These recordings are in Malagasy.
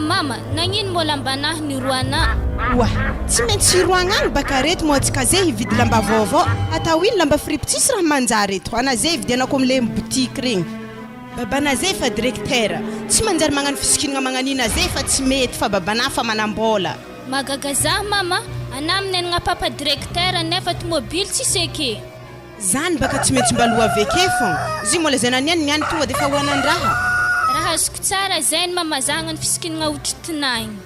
mama, nagnino mo lambanahy ny roana? Wah, tsy maintsy roagna agny baka reto moatsika zay hividy lamba vaovao. Atao ino lamba fripe tsisy raha manjary eto. Ana zay hividianako am'le boutique regny. Babana zay fa directeur. Tsy manjary magnano fisikinagna magnanina zay fa tsy mety fa babana fa manambola. Magagaza mama, ana aminenagna papa directeur nefa tomobile tsisy eke. Zany baka tsy maintsy mbaloa aveke fogna. Zy mola zay naniany niany tonga de fa hoanan-draha. Raha azoko tsara zay ny mamazagna ny fisikinagna otritignagny.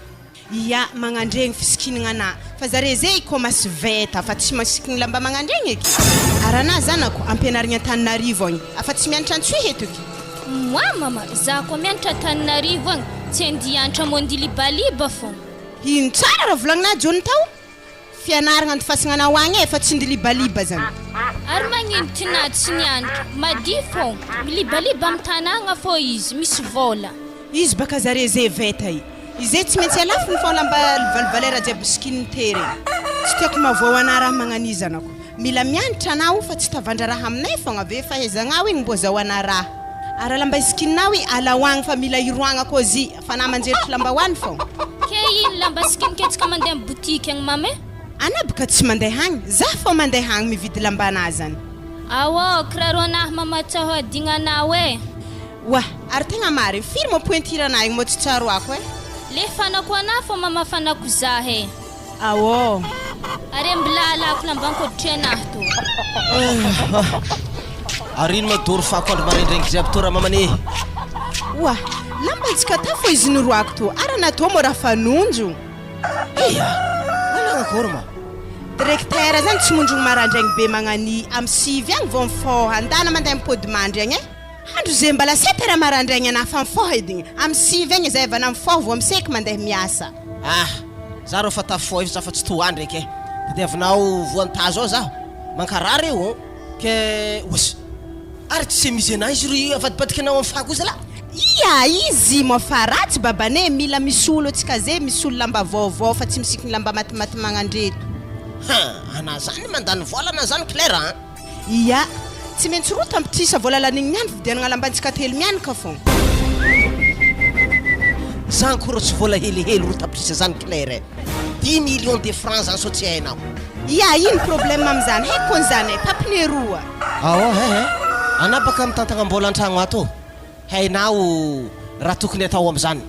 Ya, magnandregny fisikinagna ana. Fa zare zay komasy veta fa tsy masikigny lamba magnandregny eky. Arana zanako ampianarigny Antananarivo agny. Afa tsy mianatra antsoy eto eky. Moi mama, za ko mianatra Antananarivo agny. Tsy andianatra mondi libaliba fogna. Ino tsara raha volagnina jony tao? Fianaragna antifasagnanao agny fa tsy ndilibaliba zany. Ary magnino tinady tsy nianatra, madi fogna. Milibaliba amin'ny tanagna fô izy, misy vola. Izy baka zare zay veta i. Izay tsy maintsy alafo ny fogna lamba valvalera jiaby sikininy tery. Tsy tiako mavoa ana raha magnanizanako. Mila mianatra anao fa tsy tavandra raha aminay fogna ave fa hezagnao igny mbô zahoana raha. Ara lamba sikininao i alahoagny fa mila iroagna koa zy fa na manjeritry lamba hoany fogna. Ke ino lamba sikiny ketsika mandeha amin'ny boutique agny mame? Ana baka tsy mandeha agny, za fô mandeha agny mividy lambana zany. Awo, kiraro anahy mama tsaho adignanao e. Wah, ary tegna mary, firy mo pointirana igny mo tsy tsaroako e? Le fanako anahy fô mama fanako zah e. Awo. Are mbilalako lambankoditry anahy to. Arino madoro fako andro marendrengny zay tora mamane. Wah, lambantsika ta fô izy noroako to. Ara natao mo raha fanonjo. Iya, wala akory ma. Directeur zany tsy mondrogny marandraigny be magnani am 6 agny vao mifoha andana mandeha mipody mandry agny e. Andro zay mbala 7 heures marandraigny ana fa mifoha ediny. Am 6 agny zay vana mifoha vao miseky mandeha miasa. Ah, za ro fa tafoha izy za fa tsy toandry eky e. Tadiavinao voantazo ao zaho. Mankarary io ke wos. Ary tsy misy anahy izy ry avadibadikanao amin'ny fako izy la. Ia, izy mo fa ratsy babane mila misolo tsika zay misolo lamba vaovao fa tsy misikiny lamba matimaty magnandreto. Ana zany mandany vola na zany clair hein? Ia, tsy maintsy roa tampitisa vola lanigny niany vidianagna lambantsika telo mianaka fogna. Zany koa tsy vola helihely roa tampitisa zany clair e. 10 millions de francs zany so tsy hainao. Ia, ino problème am'zany? Haiko an'izany e, papine roa. Ao ana baka mitantagna mbola an-tragno ato. Hainao raha tokony atao am'zany.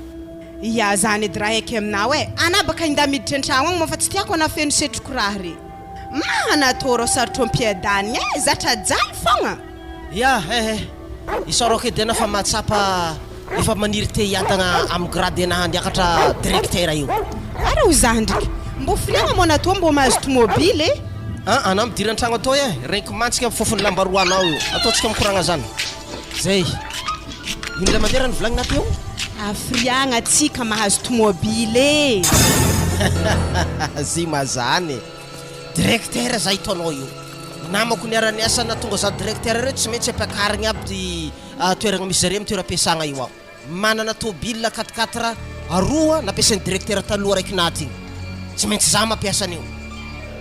Ia, zany edy raha eky aminao e. Ana baka inda miditra an-tragno agny moa fa tsy tiako ana feno setroko raha re. Magnanatao rô sarotro am-piadanigny e, zatra jaly fogna. Ia, isaroko edena fa matsapa efa maniry te hiantagna amin'ny grade anahy niakatra directeur io. Ara ho zany ndraiky. Mbô filiagna mo natao mbô mahazo tomobile e. Ana midiry an-tragno atao e, reniko mantsika amin'ny fofony lamba roanao io. Ataotsika mikoragna zany. Zay. Ino la mandera ny volagnina teo? Afriagna atsika mahazo tomobile e. Zy mazany. Directeur za hitonao io. Namako niarany asa na tonga za directeur reto tsy maintsy ampiakarigny aby toeragna misy zare toeram-piasagna io ao. Manana tobile 4x4 aroa nampiasan'ny directeur taloha raiky naty igny. Tsy maintsy za mampiasa an'io.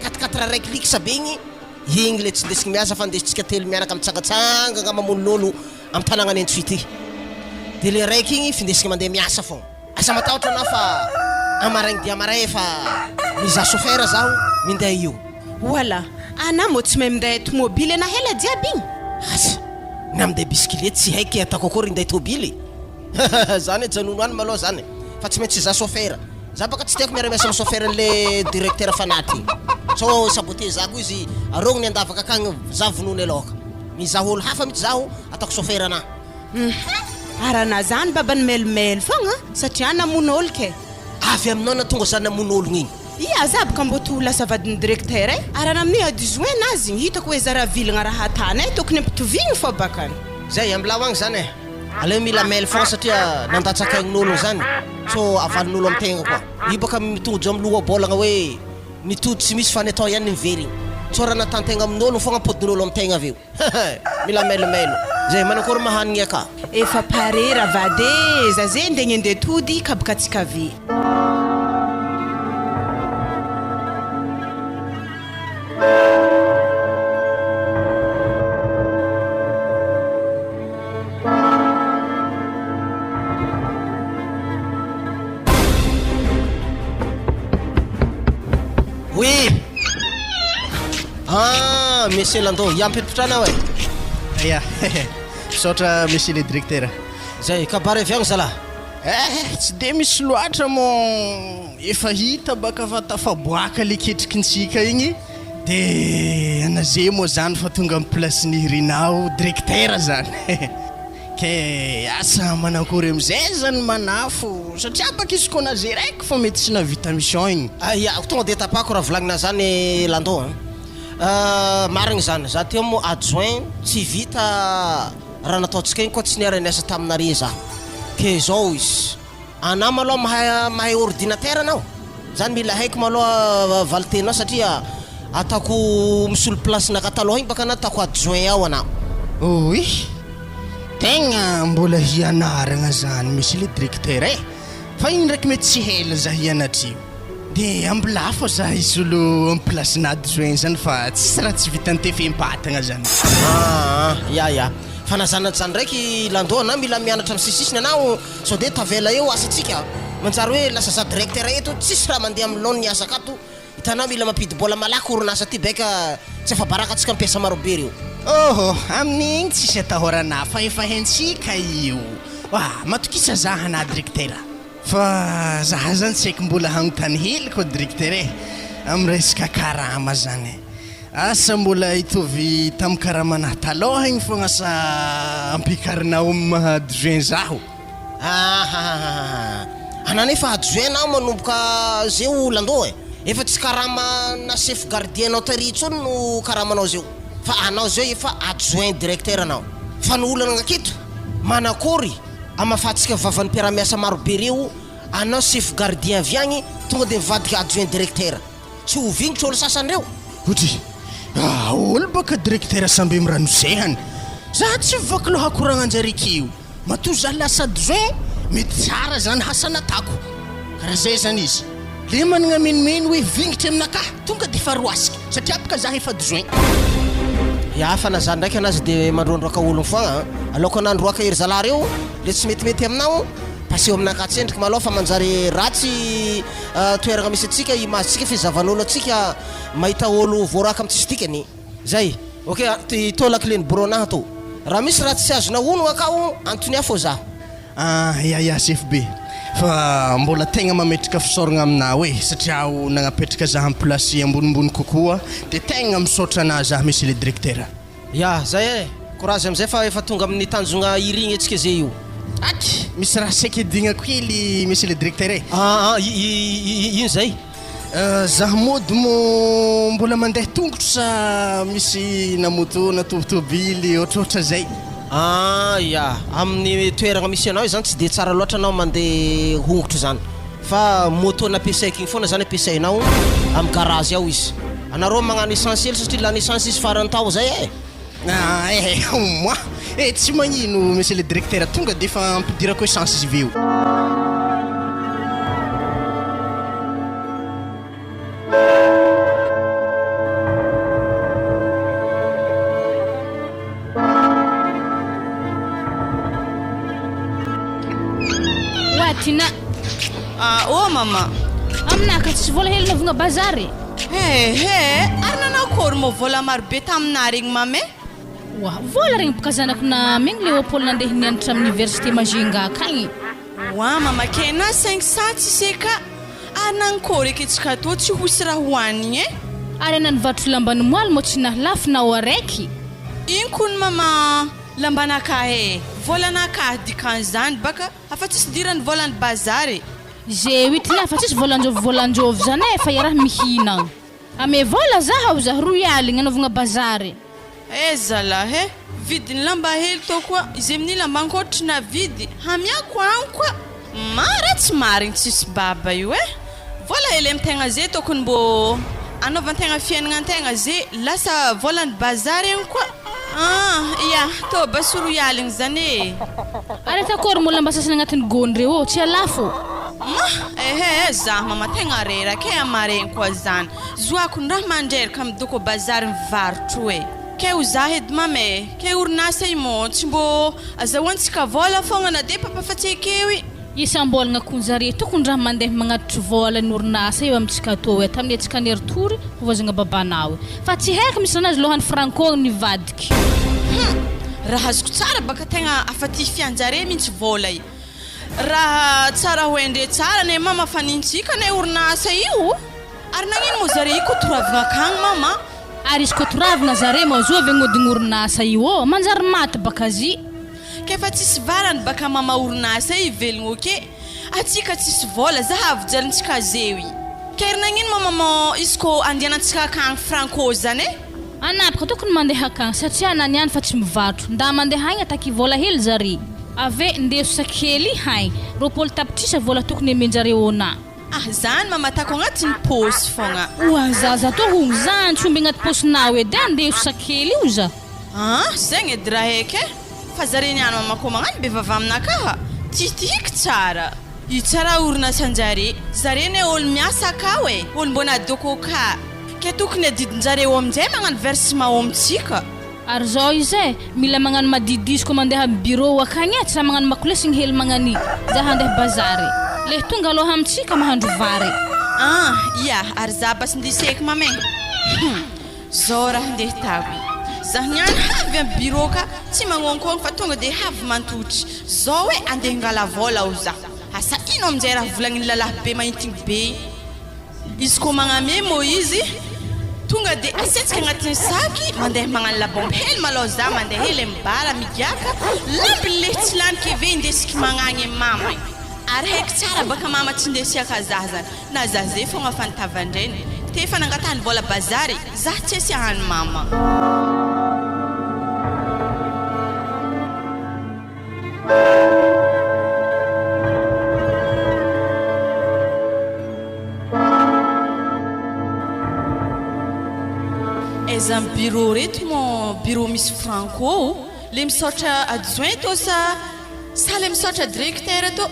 4x4 raiky liksa be igny, igny le tsy ndesigny miasa fa ndesitsika telo miaraka mitsangatsangagna mamonon'olo amin'ny tanagnany antso ity. De le raiky igny findesigny mandeha miasa fogna. Asa matahotra na fa amaraigny dia amaray fa mizaha chauffeur zaho minday io. Voilà, ana mo tsy mahay minday tomobile na hela jiaby igny. Asa, na minday bisikilety tsy haiko atako akory inday tobily. Zany e janono any malôha zany. Fa tsy maintsy za chauffeur. Za baka tsy tiako miara-miasa amin'ny chauffeur le directeur fanaty. So sabote za koa izy arogny andavaka akagny za vonony aloha. Mizaha olo hafa mitsy zaho atako chauffeur ana. Arana zany babany melimely fogna satria namono olo ke. Avy aminao na tonga za namono ologny igny. Ia, za baka mbô to lasa vadiny directeur e. Arana amin'ny a 18 nazy igny hitako hoe zara vilagna raha tany e, tokony ampitovigny fô bakany. Zay ambilao agny zany e. Aleo mila mail fogna satria nandatsakaign'olo zany. So avalin'olo amtegna koa. Io baka mitongotra amin'ny loha bolagna hoe nitody tsy misy fanetao ihany miverigny. So raha natantegna amin'olo fogna podin'olo amtegna aveo. Mila mail. Zay manakory mahanigny aka. Efa pare ravade, za zay ndegny ande tody kabakatsika ve. Oui. Ah, monsieur Lando, yampetipetrana hoe. Ya, misaotra monsieur le directeur. Zay kabary avy agny zala. Tsy de misy loatra mo efa hita baka fa tafaboaka le ketrikintsika igny de anaze moa zany fa tonga amin'ny placen'ny rinao directeur zany. Ke asa manakory amizay zany manafo satria baka izy ko naze raiky fa mety tsy navita mission igny. Ya, tonga de tapako raha volagnina zany Lando. Marigny zany, za teo mo adjoint tsy vita raha nataontsika igny koa tsy niara niasa taminare za. Ke zao izy ana maloha mahay ordinateur anao zany mila haiko maloha valitenao satria atako misolo place nakataloha igny baka na atako adjoint ao anao. Oui, tegna mbola hianaragna zany monsieur le directeur fa igny ndraiky mety tsy hela za hianatrio de ambolafa za isolo amin'ny place na adjoint zany fa tsisy raha tsy vitany tefem-patagna zany. Ya fa nazanatra zany ndraiky Lando na mila mianatra amin'ny sisisiny anao sao de tavela eo asatsika manjary hoe lasa za directeur eto tsisy raha mandeha amin'ny lone niasa akato hitanao mila mampidy-bola malaky orinasa ty baika tsy efa baraka antsika mampiasa marobe io. Amin'igny tsisy atahorana fa efa hentsika io matokisa za hana directeur fa za zany tsy haiko mbola hanontany hely ko directeur amin'ny resaka karama zany asa mbola hitovy tamin'ny karamana taloha igny fogna asa ampikarinao amin'ny adjoint zaho. Anane fa adjoint nao manomboka zeo Lando efa tsy karama na chef gardien nao tary tsony no karamanao zeo fa anao zeo efa adjoint directeur anao fa no olana agnaketo manakory amafatsika vavan'ny mpiaramiasa marobe reo anao chef gardien avy agny tonga de mivadika adjoint directeur tsy ho vignitra olo sasany reo. Otry olo baka directeur samby miranosehany za tsy mivoaka loha hakoragna anjarikio matoa za lasa adjoint mety tsara zany hasanatako karaha zay zany izy le managna menomeno hoe vingitra aminakah tonga de faroasika satria baka za efa adjoint. Ya fa na zany ndraiky anazy de mandroandroaka ologno fogna aloka nandroaka ery zalahy reo le tsy metimety aminao paseo aminaka tsendriky maloha fa manjary ratsy toeragna misy atsika imazy tsika fizavan'olo atsika mahita olo voaraka amin'ny tsisy dikany zay. Ok, to lakile ny bureau-naha to raha misy raha tsy azona ono akao antony afo za. Ya chef be fa mbola tegna mametraka fisaoragna aminah hoe satria nagnapetraka za amin'ny place ambonimbony kokoa de tegna misaotra anah za monsieur le directeur. Ya zay courage amizay fa efa tonga amin'ny tanjogna irigny atsika zay io. Misy raha saika dignako hely monsieur le directeur ino zay? Zaho mody mo mbola mandeha tongotro sa misy na moto na tobitobily ohatrohatra zay. Ya amin'ny toeragna misy anao zany tsy de tsara loatra anao mandeha hongotro zany fa moto nampiasaiko igny foana zany ampiasainao amin'ny garage ao izy. Anareo magnano essentiel satria lany essence izy farany tao zay moi tsy magnino monsieur le directeur tonga de fa ampidirako essence izy veo. Watina mama aminaka tsisy vola hely novogna bazary ary nanakory mo vola marobe taminah regny mame? vola regny boka zanako na megny le Paul nandeha nianatra amin'ny université Majinga akagny. Mama ke na 500 tsiseka ary nankory eketsika to tsy hosy raha hoanigny ary ana nivatro lambany moaly mo tsy nahlafy na o araiky. Iny kony mama lambanakahy volanakahy dikan'izany baka afa tsisy dirany volany bazary. Ze witina fa tsisy volanjovy zany fa iaraha mihina ame vola zaho za royaly anovagna bazary. Zalahy vidiny lamba hely to koa izy amin'ny lamba ankoatra na vidy hamiako agny koa mara tsy marigny tsisy baba io vola hely amintegna zay tokony mbo anaovantegna fiainagna antegna zay lasa volany bazary agny koa. To basoro yaligny zany ary takory mo lamba sasany agnatin'ny gony reo tsy alafo. Za mama tegna reraka amaregny koa zany zoako ndraha mandreraka midoko bazary mivarotro ke uzaha edy mame ke orinasa imo tsy mbo azahoantsika vola fogna na de papafatsy ekeo Isambolagna kon zare tokony raha mandeha magnatitry vola ny orinasa eo amintsika atao e tamin'ny atsika neritory vozagna babanao fa tsy haiko misy anazy lohany franco ny vadiky raha azoko tsara baka tegna afaty fianjare mihitsy vola i raha tsara hoendre tsara ne mama fanintsika ne orinasa io ary nagnino mo zare iko toravagna akagny mama ary izy kotoravagna zare mo zo avy agnodigny orinasa io manjary maty baka zy kefa tsisy varany baka mama orinasa ivelogno oke atsika tsisy vola zahavy jarintsika zeo i kery nagnino mamamo izy ko andianantsika akagny franco zany e anapaka tokony mandeha akagny satria naniany fa tsy mivatro nda mandeha agny ataky vola hely zare ave ndeso sakely haigny roapolo tapitrisa vola tokony emenjare ona zany mama tako agnatin'ny posy fogna oa zaza to hogny zany tsy omby agnaty posinao edy andeso sakely io za zegny edy raha heky fa zare niany mamako magnano be vava aminakaha tiatiky tsara i tsara orinasanjare zare ne olo miasa akao e olo mbona doko ka ke tokony adidinjare eo aminjay magnano versement eo amintsika ary zao izy e mila magnano madidisy ko mandeha amin'ny bureau akagny e tsy raha magnano makolesiny hely magnani za handeha bazary le tonga aloha amintsika mahandro vary ia ary za basy ndiseky mamegna zao raha ndeha tako zah niany havy amin'ny bureau ka tsy magnonkogno fa tonga dia havy mantotry zao hoe andeha ngala vola ho za asa ino aminjay raha volagny lalahy be mahintigny be izy ko magname mo izy tonga dia asetsika agnatin'ny saky mandeha magnano labomby hely malao za mandeha hely mbara migiaka lampy le tsy laniky eve indesiky magnagny mama ary heky tsara baka mama tsy indesiaka zah zany na zah zay fogna fanitavandrainy te efa nangatahany vola bazary zah tsy esy ahany mama eza amin'ny bureau reto mo bureau misy franco le misaotra adjoint to sa le misaotra directeur to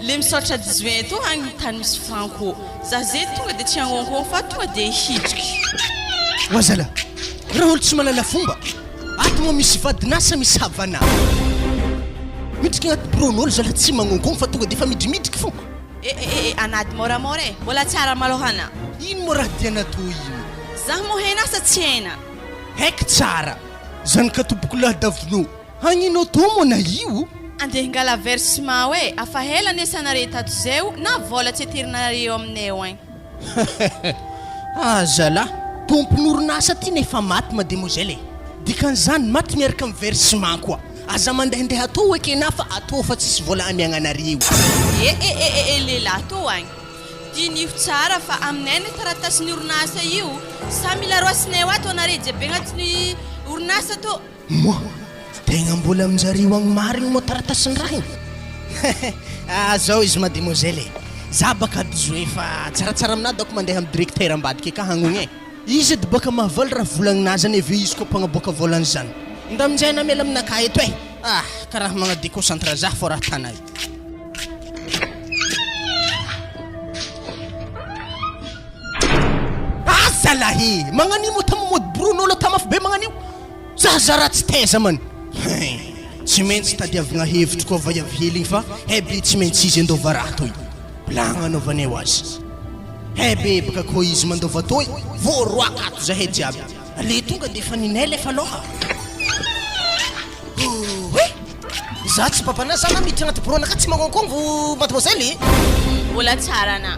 le misaotra adjoint to agny tany misy franco za zay tonga dia tsy agnonkogno fa tonga dia hitriky wazala raha olo tsy malala fomba ato mo misy vadinasa misy havana midriky agnaty bureau-n'olo zala tsy magnonkogno fa tonga dia efa midrimidriky fo anady moramora e mbola tsara malohana ino mo raha diana to ino zah mo hena asa tsy hena haiko tsara zany katoboko lahadavino hagnino to mo na io andeha ngala versement hoe afa hela nesanare tato zeo na vola tsy atirinare eo aminay eo agny zala tompon'orinasa ty nefa maty mademoiselle dikan'izany maty miaraka amin'ny versement koa aza mandehandeha atao hoe kena fa atao fa tsisy vola amiagnanareo lehilahy to agny dinio tsara fa aminay ny taratasin'ny orinasa io sa mila roasinay ato anare jiaby agnatin'ny orinasa to mo tegna mbola aminjareo agny marigny mo taratasin'ny raha igny zao izy mademoiselle za baka dizo fa tsaratsara aminahy dako mandeha amin'ny directeur ambadika ka hagnogny izy edy baka mahavaly raha volagninazy any ave izy ko mpagnaboaka volany zany nda aminjay namela aminakay eto karaha magnadeconcentre za fo raha tanay zalahy magnanimo tamamody boron'olo tamafy be magnanio zahazara tsy taiza man tsy maintsy tadiavagna hevitry koa vaiavy hely igny fa be tsy maintsy izy andova raha toy blagna anaovanay ho azy be baka koa izy mandova toy voaroakato zahay jiaby le tonga dia efa ninay lefa aloha za tsy papana sana miditra agnaty bureau naka tsy magnonkogno mademoiselle mbola tsara na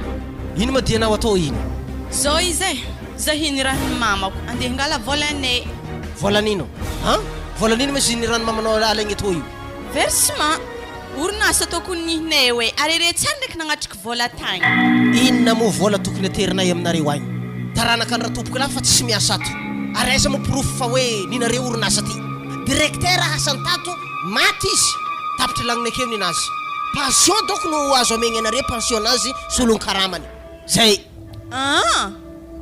ino madianao atao ino zao izy e zahiny raha ny mamako andeha ngala volanay volanino volanino misy ny rano mamanao alaigny eto io versement orinasa tokony nihinay hoe areretsany ndraiky nagnatriky vola tagny inona mo vola tokony aterinay aminareo agny taranaka ny raha tompoko laha fa tsy miasa ato ary aiza mo profy fa hoe ninareo orinasa ty directeur hasantato maty izy tapitry lagnina akeo ninazy pension doko no azo amegny anare pension anazy solony karamany zay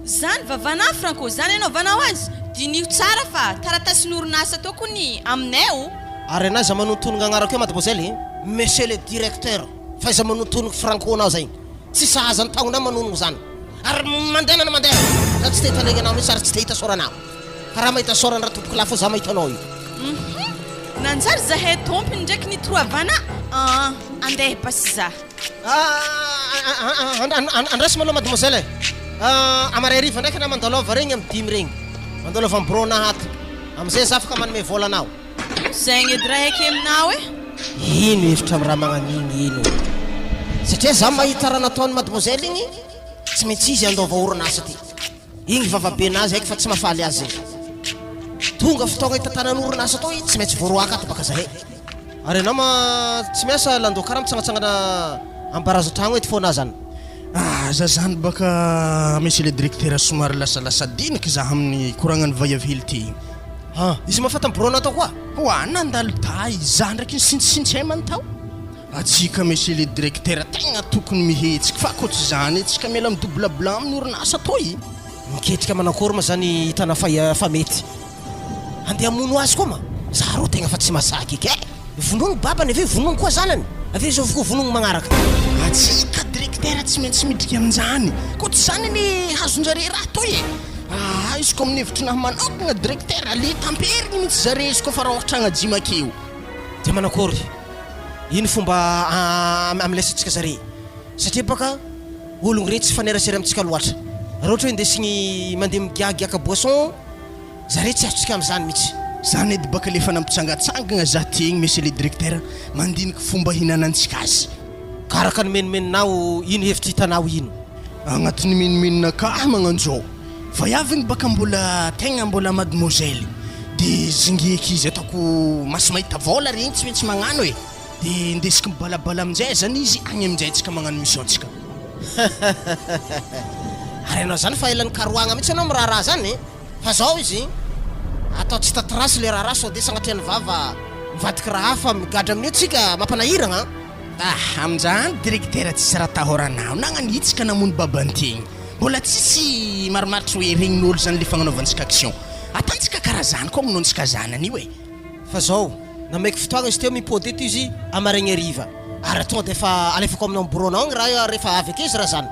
zany vavana franco zany ianao vanao azy dinio tsara fa taratasin'ny orinasa tokony aminay ary anazy za manontonogna agnarako eo mademoiselle monsieur le directeur fa iza manontonogno franco anao zay tsy sahazany tagnona manonogno zany ary mandeha na mandeha za tsy te hitandregny anao mihitsy ary tsy te hita soranao karaha mahita sorany raha tompoko laha fo za mahitanao io nanjary zahay tompony ndraiky nitroavana andeha basy za andraso maloha mademoiselle amare riva ndraiky na mandalova regny amy 10 regny mandalova amy brona hato amizay za afaka manome vola anao zegny edy raha eky aminao ino hevitra amy raha magnan'igny ino satria za mahita raha nataony mademoiselle igny tsy maintsy izy andova orinasa ty igny vavabe nazy aiky fa tsy mafaly azy tonga fotoagna hitantanan'orinasa atao i tsy maintsy voaroaka ato baka zahay ary anao ma tsy miasa lando karaha mitsangatsangana ambarazo-tragno ety foana zany za zany baka monsieur le directeur somary lasalasa diniky za amin'ny koragnany vaiavy hely ty izy mahafata ny brona atao koa hoa nandalo tay za ndraiky ny sintsisintsay mantao atsika monsieur le directeur tegna tokony mihetsika fa koatsy zany tsika miala amin'ny double blanc amin'ny orinasa toy miketrika manakory ma zany hitana fa mety andeha amono azy koa ma za ro tegna fa tsy masaky eky vonogny babany ave vonogny koa zanany ave zao voko vonogny magnaraka atsika directeur tsy maintsy midriky amin'izany koatsy zany ny hazonjare raha toy izy ko amin'ny hevitrinahy manokagna directeur ale tamperigny mihitsy zare izy ko fa raha ohatra agnajimakeo de manakory ino fomba amlesantsika zare satria baka ologno re tsy fanerasera amitsika loatra raha ohatra hoe indesigny mandeha migiagiaka boisson zare tsy azontsika am'izany mihitsy zany edy baka lefa nampitsangatsangagna za tegny monsieur le directeur mandiniky fomba hinanantsika azy karaka ny menomeninao ino hevitra hitanao ino agnatin'ny menomeninaka magnanjao vaiavigny baka mbola tegna mbola mademoiselle de zingeky izy ataoko masy mahita vola regny tsy maintsy magnano e de indesiky mibalabala aminjay zany izy agny aminjay tsika magnano missiontsika ary anao zany fa elan'ny karoagna mihitsy anao miraha zany fa zao izy atao tsy tatrasy le raha so de sagnatriany vava mivadiky raha hafa migadra amin'io tsika mampanahiragna amin'izany directeur tsisy raha tahoranao nagnanitsika namono babantegny mbola tsisy marimaritra hoe regnin'olo zany le fagnanaovantsika action atantsika karaha zany koa aminontsika zanan'io e fa zao namaiky fotoagna izy teo mipody eto izy amaregny ariva ary tonga de fa alefako aminao ambronao igny raha rehefa avy ake izy raha zany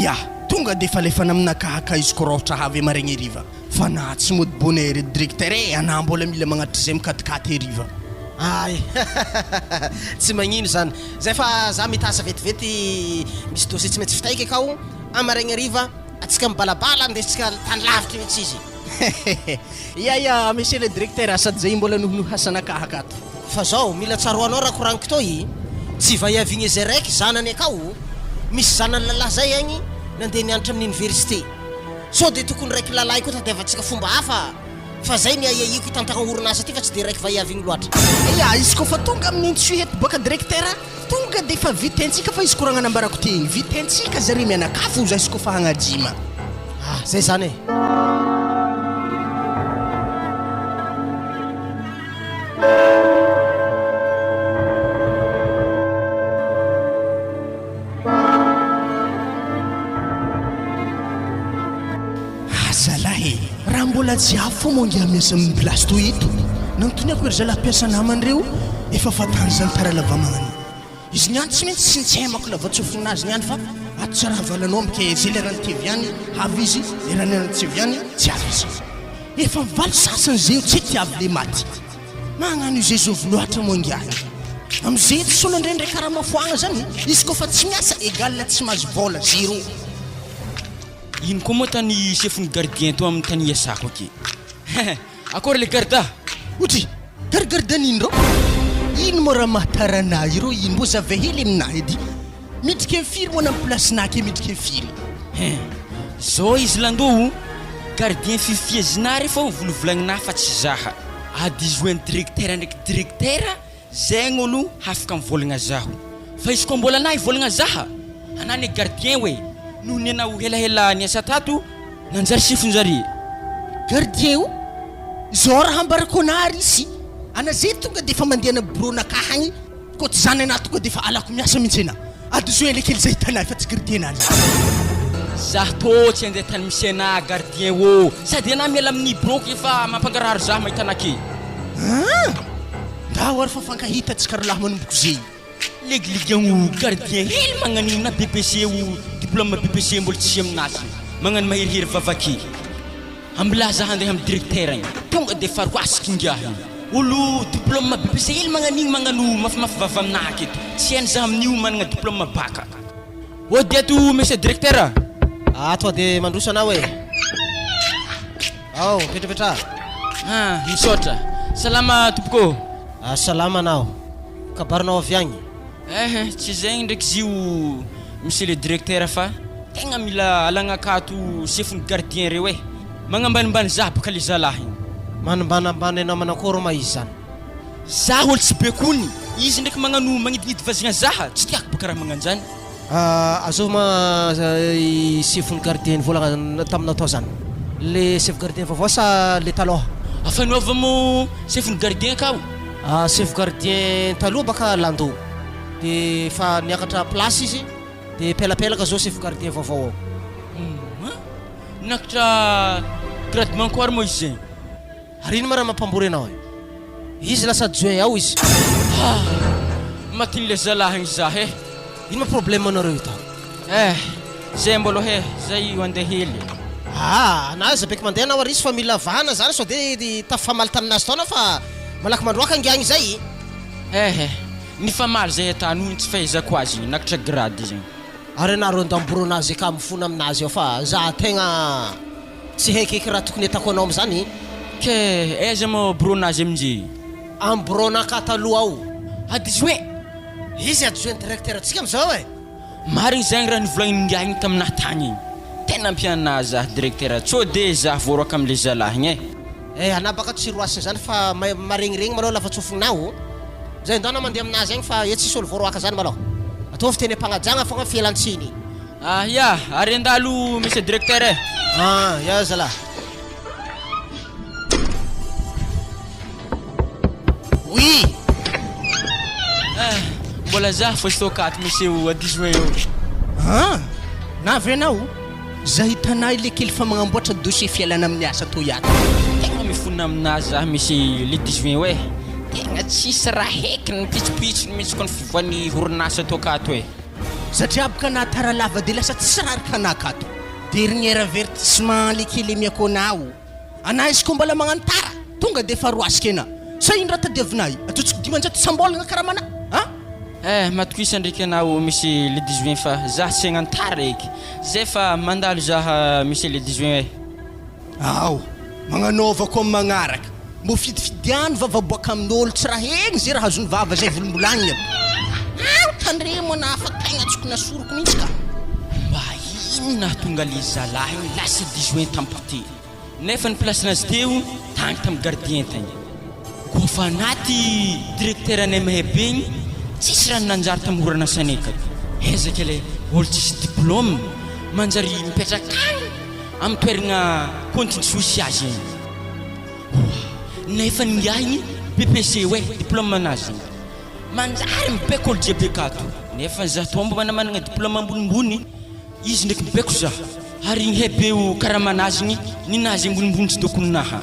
ya tonga de fa lefana aminakahaka izy ko raha ohatra havy amaregny ariva fa na tsy mody bonheur edy directeur e anah mbola mila magnatitra zay mikatikaty ariva ay tsy magnino zany zay fa za mitasa vetivety misy dossier tsy maintsy fitaiky akao amaregny ariva atsika mibalabala andesitsika tany lavitra mihitsy izy ya monsieur le directeur sady zay mbola nohasanakahaka ato fa zao mila tsaroanao raha koragniko toy tsy vaiavigny zay raiky zanany akao misy zanany lalahy zay agny nandeha nianatra amin'ny université so de tokony raiky lalahy koa tadiavatsika fomba hafa fa zay ny aiaiko hitantagna orinasa ty fa tsy de raiky vaiavigny loatra ya izy koa fa tonga amin'ny tsuhety baka directeur tonga de fa vitaintsika fa izy koragna nambarako tegny vitaintsika zare mianakafo za izy koa fa hagnajima zay zany e zalahy raha mbola jiafo fo mongia miasa amin'ny place toy ito nantoniako ery zalahy mpiasa naman'ireo efa fatany zany taralava-magnany izy niany tsy maintsy sy nitsaimako lavatsofinazy niany fa ato tsara havalanao mike zay le rany tevy any avy izy le rany tsevy any tsy avy izy efa mivaly sasany zay tsy tiavy le maty magnano izay zovy loatra mongiany am'izay tsy sola ndraindray karaha mafoagna zany izy koa fa tsy miasa égal tsy mahazo vola zéro ino koa moa tany chefny gardien to amin'ny tany iasako ake akory le garda otry gargardan'ino ro ino mo raha mahataranay ro ino mbo zavay hely aminahy edy midriky mifiry moa na amin'ny placenake midriky mifiry zao izy landoho gardien fifiazinary fa volovolagnina fa tsy zaha adizoeny directeur ndraiky directeur zegny olo hafaka mivolagna zaho fa izy koa mbola anahy volagna zaha anany gardien hoe noho ny anao helahela niasa tato nanjary sifonjare gardien o zao raha ambarako anary izy ana zay tonga de fa mandehana bronakahagny koa tsy zany anahy tonga de fa alako miasa mihitsy ana adizoeny le kely zay hitanay fa tsy gardien anazy zah tô tsy andeha tany misy anah gardien ô sady anah miala amin'ny broky efa mampangaraharo zah mahitanake nda oary fa fankahita tsy karaha lahy manomboko zay legiligano gardien hely magnanino na BBC o diplôme BBC mbola tsy aminazy magnano maherihery vavake ambilà zah andeha amin'ny directeur agny tonga de fa roasiky ngiahy olo diplôme BBC hely magnan'igny magnano mafimafy vava aminahy aketo tsy hainy zaho amin'io managna diplôme baka ô deto monsieur directeur ato de mandroso anao e ao petrapetra misaotra salama tompoko salama anao kabarinao avy agny tsy zegny ndraiky zio monsieur le directeur fa tegna mila alagna akato chefny gardien reo magnambanimbany zaho baka le zalahy igny manambanambany anao manakôry ma izy zany zaho olo tsy bekony izy ndraiky magnano magnidinidy vazigna zaha tsy tiako baka raha magnano zany azov ma chefny gardien volagna taminao tao zany le chef gardien vaovao sa le taloha afanaova mo chefny gardien kao chef gardien taloha baka lando de fa niakatra place izy de pelapelaka zao chef gardien vaovao nakatra gradement koary mo izy zegny arino ma raha mampambory anao izy lasa adjoint ao izy matiny le zalahy igny zaho ino ma problème anareo ita zay mbolo zay andeha hely na zabeky mandeha anao arisy fa mila vahana zany so de tafamaly taminazy taona fa malaky mandroaka angiagny zay ny famaly zay atano tsy fahaizako azy nakatra grade zegny ary anaro andamboro anazy ka mifona aminazy ao fa za tegna tsy haikeky raha tokony atako anao am'zany ke aiza mo bronazy aminjey ambronaka taloha ao adjoint izy adjoint directeur atsika am'zao marigny zegny raha nivolagningahigny taminahy tagny igny tena ampiana zah directeur tsô de zah voaroaka am'le zalahy igny ana baka tsy roasiny zany fa maregniregny malôha lafa tsofinao zay ndana mandeha aminazy egny fa tsisy olo voaroaka zany malôha ataovy teny ampagnajagna fogna fialantsiny ya ary andalo monsieur directeur ya zalahy oui mbola zah fa stokato monsieur adjoint io navy anao zah hitanay le kely fa magnamboatra dossier fialana amin'ny asa to iato tegna mifona aminazy zah monsieur le 18 tegna tsisy raha heky ny pitsopitsony mihitsy ko ny fivoan'ny orinasa tokato satria abaka na tara lava de lasa tsy rarika anakato dernier avertissement le kely miako anao ana izy ko mbola magnano tara tonga de fa roasikena sa ino raha tadiavinay atotsiko dimanjato sambolagna karaha mana matokisa ndraiky anao monsieur le 18 fa zah tsy hagnano tara eky zay fa mandalo zah monsieur le 18 magnanova ko amin'ny magnaraka mbo fidifidiany vavaboaka amin'olo tsy raha egny zay raha azony vava zay volombolagnina tandremo na fa tegna tsokona soroko mihitsy ka mba ino nahatonga le zalahy igny lasa 18 tampite nefa ny placinazy teo tagny tamin'ny gardien tegny ko fa anaty directeur anay mahay be igny tsisy raha nanjary tamin'ny oranasany akato ezaka le olo tsisy diplôme manjary mipetraka agny amin'ny toeragna continue social igny nefa ningahigny PPC diplôme anazy manjary mibeko olo jiaby akato nefa zah tombo manamana diplôme ambonimbony izy ndraiky mibeko zah ary igny hebeo karamanazy igny ninazy ambonimbony tsy tokony naha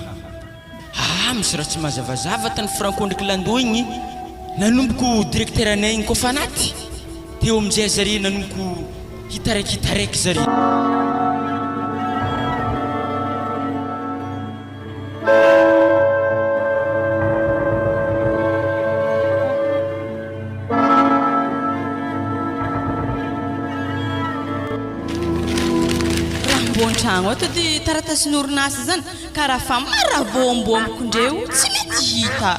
misy raha tsy mazavazava tany franco ndraiky lando igny nanomboko directeur anay igny kofa anaty teo amizay zare nanomboko hitaraiky zare tragno ato de taratasin'orinasa zany karaha fa maravoamboamboko ndreo tsy mety hita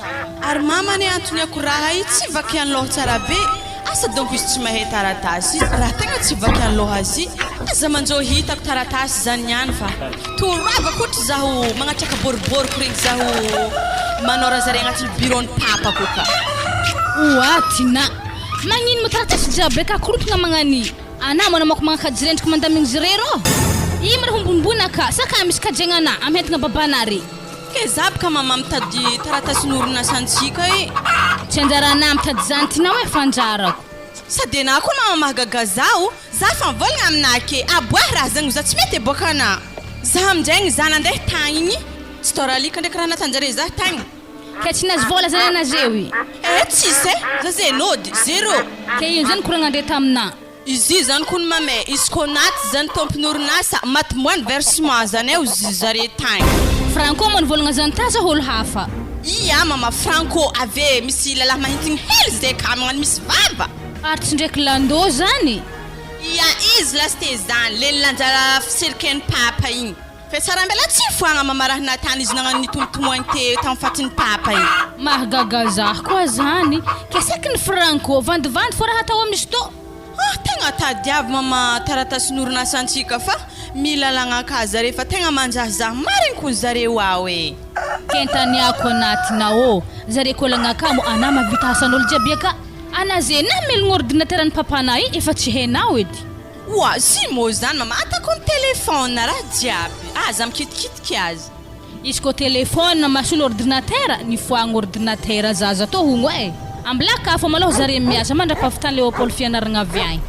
ary mamany antony ako raha io tsy vaky an'loha tsara be asa donc izy tsy mahay taratasy raha tegna tsy vaky an'loha azy aza manjao hitako taratasy zany niany fa torava koatra zaho magnatraka boriboriko regny zaho manora zare agnatin'ny bureau-ny papako ka oatina magnino mo taratasy jiaby ka koropagna magnani ana manamako magnakajirendriky mandamigny zirero ino mara hombombona ka saka misy kajenana amhentigna babanary ke zabaka mama mitady taratasin'orinasantsika tsy anjarana mitady zany tinao fanjarako sady ana koa mama mahagaga zaho za fa mivolagna aminah ke aboah raha zagny za tsy mety aboaka ana za amindraigny za nandeha tagny igny tsy toralika ndraiky raha natanjare za tagny ke tsy nazy vola zany anazy eo tsisy za zay nody zero ke ino zany koragna andre tamina izy zany kony mamay izy ko naty zany tompon'orinasa maty moine versement zany eo zare tagny franco mo nivolagna zany taza olo hafa Ia mama Franco ave misy lalahy mahintigny hely zay ka magnano misy vava. Ary tsy ndraiky landô zany. Ia izy lasite zany le lanjara fiserikeny papa igny. Fe tsara mbela tsy foagna mama raha natany izy nagnano nitomtomoany te tamin'ny fatin'ny papa igny. Mahagaga zah koa zany. Kesaky ny Franco vandivandy fô raha atao amin'izy tô. Tegna tadiavy mama taratasy n'orinasa antsika fa mila lagnakaza rehefa tegna manjahazah mariny koa zareo ao e. Kentaniako anatina ô. Zare koa lagnakamo ana mavita asan'olo jiaby aka. Ana ze na melogno ordinateran'ny papanay efa tsy hainao edy. Wa si mo zany mama atako ny telefôna raha jiaby. Aza mikitikitiky azy. Izy ko telefôna masolo ordinatera ny foagna ordinatera zaza tô hogno e. Amblaka fô malôha zare miasa mandrapahavitan'ny Léopold fianaragna avy agny.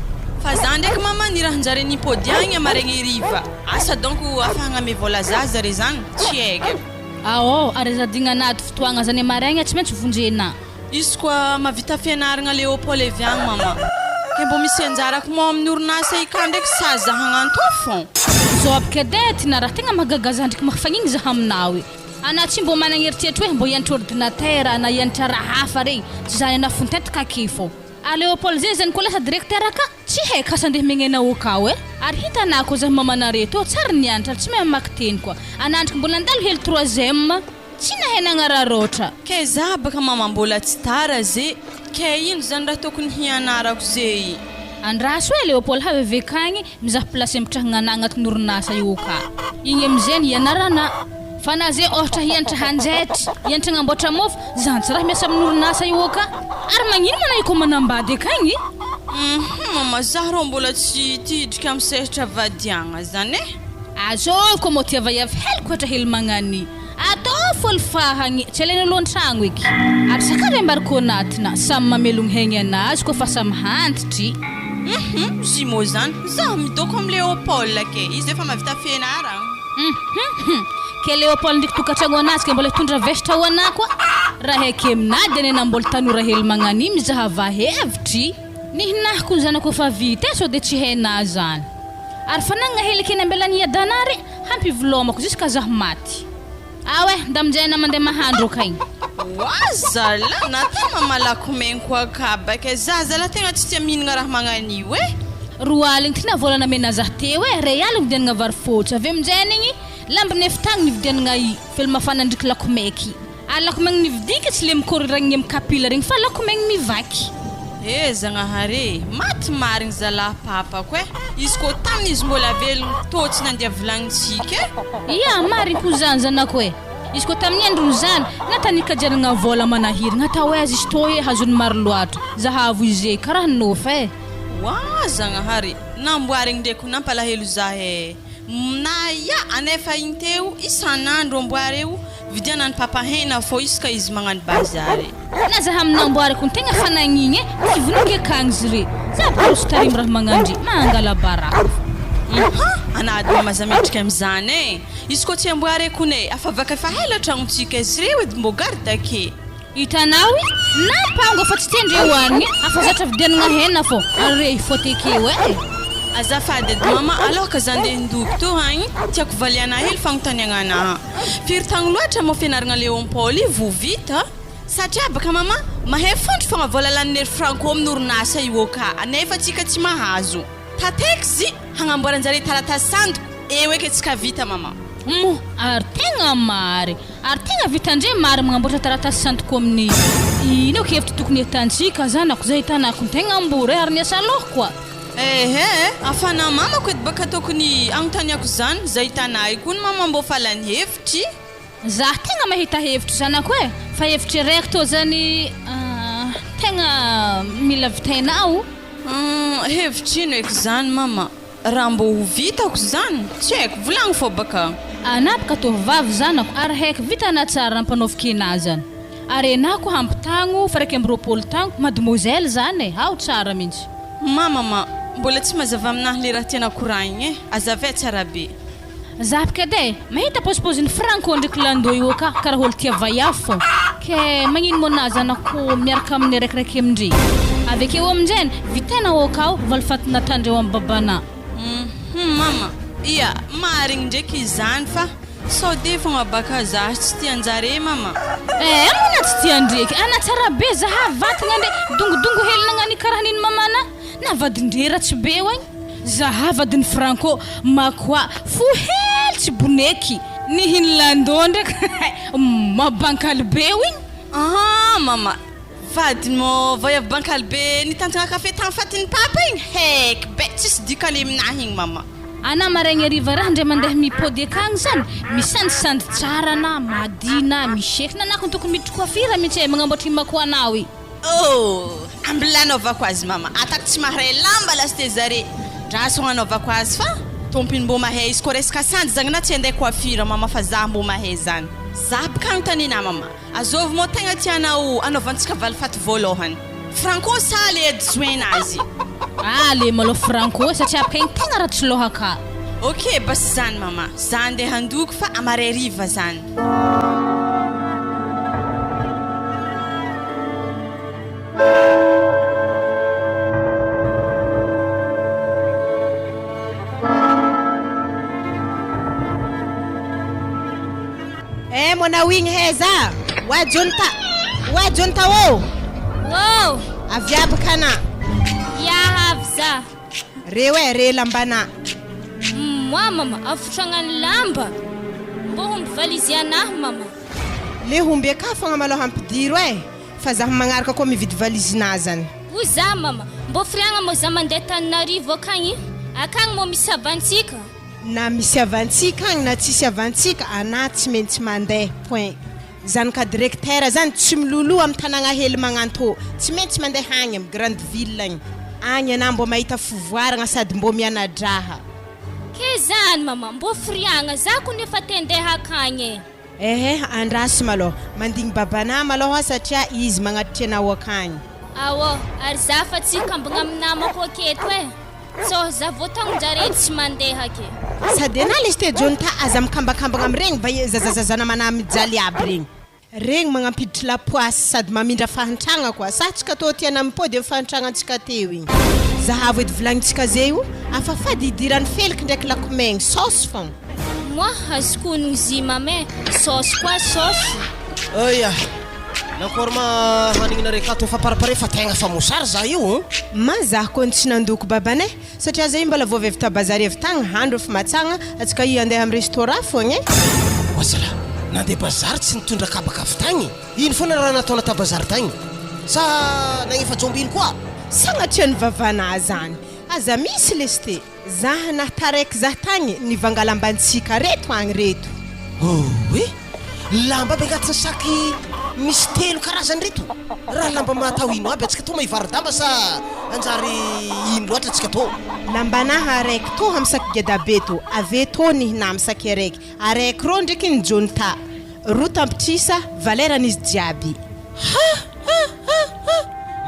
Fa zany ndraiky mama ny rahanjare nipody agny amaregny riva. Asa donc afahagna mivola zare zany tsy haiko. Ao, ary zadigna anaty fotoagna zany amaregny tsy maintsy vonjena. Izy koa mavita fianaragna Léopold avy agny mama. Ke mbo misy anjarako mo amin'ny orinasa ika ndraiky saza hagnano to fon. Zao abikadety na raha tegna mahagaga zandriky mahafagnigny zaha aminawe. Ana tsy mbo managny eritreritry hoe mbo hianatra ordinatera na hianatra raha hafa regny tsy zany ana fontetaka akifo. A Léopold zay zany koa lasa directeur ka tsy haiko asa andeha megnena okao e. Ary hitanako zaho mamanareto tsara nianatra tsy mahay mamaky teny koa. Anandriky mbola andalo hely 3e tsy nahenagna raha roatra. Ke za baka mama mbola tsy tara ze. Ke ino zany raha tokony hianarako zay. Andraso e Léopold havevekagny mizaha plasy mitrahagna ana agnatin'ny orinasa io ka. Igny amizay hianarana. Fa na zay ohatra hianatra hanjaitry, hianatra agnamboatra mofo, zany tsy raha miasa amin'ny orinasa io ka. Ary magnino mana iko manambady akagny? Mama zaho rô mbola tsy tidrika amin'ny sehatra vadiagna zany e. Azo ko mo tiavayavy hely koatra hely magnany. Atao fôl fahagny tsy alaina aloha an-tragno eky. Ary sakary ambariko anatina samy mamelogno haigny anazy koa fa samy hantitry. Si mo zany zaho midoko amin'ny Léopold ke izy efa mavita fianaragna. Ke Léopold ndraiky tokantragno anazy ke mbola hitondra vesitra ho ana koa. Raha haike aminady anena mbola tanora hely magnany mizaha vahevitry. Nihinahiko zanako fa vita so de tsy haina zany. Ary fanagna hely keny ambela niadanary hampivlomako jusqu'à zaho maty. Awe ndamjena mandeha mahandro kaigny. Wazala na tama malako menko akaba ke zazala tegna tsy tia mihinagna raha magnanio e. Roaligny tina volana menazah teo e realigny vidianagna vary fotsy avy aminjay igny lambiny eftagny nividianagna fely mafana ndriky lakomaiky. A lakomaigny nividiky tsy le mikoragny mikapila regny fa lakomaigny mivaky. Zagnahare maty marigny zalahy papa ko e. Izy ko taminy izy mbola velogno tô tsy nandeha volagnintsika e. Ia marigny ko zany zanako e. Izy ko tamin'ny andro zany natany kajanagna vola manahirigna atao azy izy tô e hazony maro loatra zahavo izy karaha nofa e. Zagnahare namboarigny ndraiky nampalahelo zah e. Na ia anefa igny teo isan'andro amboary eo vidiana ny papa hena fô isaka izy magnano bazary. Na zaha aminamboary ko tegna fanagnigny e kivonike akagny zire. Za pôsy tarim raha magnandry mangala baraka. Anady mama zametrika amizany e. Izy ko tsy amboary kone afa vaka fa hela tragnontsika izy reo edy mbo gardake. Hitanao nampango fa tsy tendre hoanigny afa zatra vidianagna hena fô ary ifoteke e. Azafady edy mama alors que zande ndoko to hagny tiako valiana hely fagnontaniagna anaha. Firy tagno loatra mo fianaragna Léopold vo vita satria baka mama mahay fondro fogna vola lanin'ery Franco amin'ny orinasa io ka anefa tsika tsy mahazo. Tateky hagnamboaranjare taratasy sandoko eo eky tsika vita mama. Ary tegna mary. Ary tegna vitandre mary magnamboatra taratasy sandoko amin'ny ino ke hevitra tokony hitantsika zanako zay hitanako tegna ambory ary niasa loha koa. Afana mama ko edy baka tokony agnontaniako zany zay hitanay koa mama mbo falany hevitry. Zah tegna mahita hevitry zanako e. Fa hevitry raiky tô zany tegna mila vitainao. Hevitry ino eky zany mama? Raha mbo ho vitako zany tsy haiko volagno fô baka. Anapaka tovavy zanako ary haiko vitana tsara ampanaoviko anazy zany. Ary enako hampitagno fa raiky amby 20 tagno mademoiselle zany e ao tsara mihitsy. Mama mbola tsy mazava aminahy le raha tiana koraigny e. Azavay tsara be. Zapika de mahita pôsipôziny Franco ndraiky landô io ka karaha olo tia vaiavy fô. Ke magnino mo na zanako miaraka amin'ny raikiraiky amindre. Avekeo aminjay vitanao kao valifatina tandreo amin'ny babana. Mama ia marigny ndraiky izany fa sao de fogna baka za tsy tianjare mama mona tsy tia ndraiky ana tsara be zahavatagna andre dongodongo hely nagnany karaha niny mamana navadindrera tsy be oagny zahavadiny franco makoa fo hely tsy boneky ny hinlandô ndraiky mabankaly be oigny mama vadiny mo voyavy bankaly be nitantagna kafe tamy fatiny papa igny heky be tsisy dikale aminahy igny mama ana maraigny ariva raha ndray mandeha mipody akagny zany misandisandy tsara na madina miseky nanako tokony miditry coiffure mihitsy magnamboatry mako anao i ambilanaovako azy mama atako tsy maharay lamba lasite zare draso anaovako azy fa tompiny mbo mahay izy ko resaka sandy zagny na tsy andeha coiffure mama fa za mbo mahay zany za bokagny tanina mama azovy mo tegna tianao anaovantsika valifaty voalohany franco sa le disoenazy le malo franco satria apaka igny tegna raha tsy lohaka ok basy zany mama za andeha handoko fa amaray riva zany mwanao igny heza wajonta wo avy abaka ana yahavza re lambana moi mama afotragnany lamba mbo homby valizy anahy mama le homby aka fogna maloha ampidiro fa zaho magnaraka koa mividy valizinazy zany o za mama mbo friagna mo za mandeha taninarivo akagny mo misy avantsika na misy avantsika agny na tsisy avantsika ana tsy maintsy mandeha point zany ka directeur zany tsy milolo amy tanagna hely magnanto tsy maintsy mandeha agny amy grande ville agny ana mbo mahita fivoaragna sady mbo mianadraha ke zany mama mbo friagna za ko nefa tendeha akagny andrasy malo mandigny babana malo satria izy magnatitry anao akagny awo ary za fa tsy kambagna aminamako aketo so za votagny jare tsy mandeha ake sady ana le ste jonta aza mikambakambagna amiregny va zazazana mana mijaly aby regny magnampiditry lapoasy sady mamindra fahantragna koa satsika tô tiana mipody fahantragna antsika teo igny zahavo edy volagnintsika zay io afafady idirany feliky ndraiky lakomegny sauce fogna moi azkonigny zy mame sauce koa sauce aya nakorma hanigna reka to fa parapare fa tegna fa mosary za io mazah koa tsy nandoko babane satria zay mbola vovy avy tabazary avy tagny handro fa matsagna atsika i andeha amy restaurant fogna wazala nandeha bazary tsy nitondra kabaka avy tagny ino foana raha nataona tabazary tagny sa nagnefa jombiny koa sagnatria ny vavana zany aza misy lesite zaha nataraiky zah tagny nivangalambantsika reto agny reto lamba be gatiny saky misy telo karazany reto raha lamba matao ino aby atsika to maivaridamba sa anjary ino loatra atsika to lambanaha araiky to amy saky gedabe to ave to nihina amy saky araiky ro ndraiky ny jonta ro tampitrisa valeran'izy jiaby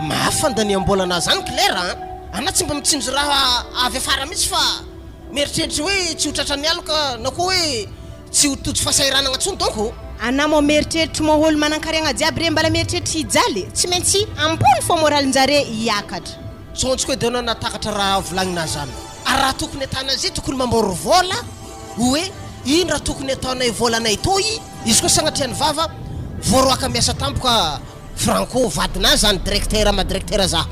mafandany ambolana zany claire ana tsy mba mitsinjo raha avy afara mihitsy fa mieritreritry hoe tsy ho tratrany aloka na koa hoe tsy ho tojo fahasahiranagna ntsony donko ana mo mieritreritry mo olo manan-kariagna jiaby re mbala mieritreritry hijaly tsy maintsy ambony fo moralinjare hiakatra tsontsiko hoe de anao natakatra raha volagnina zany ary raha tokony atana zay tokony mambory vola hoe ino raha tokony ataonay volanay toy izy koa sagnatriany vava voaroaka miasa tampoka franco vadina zany directeur madirecteur za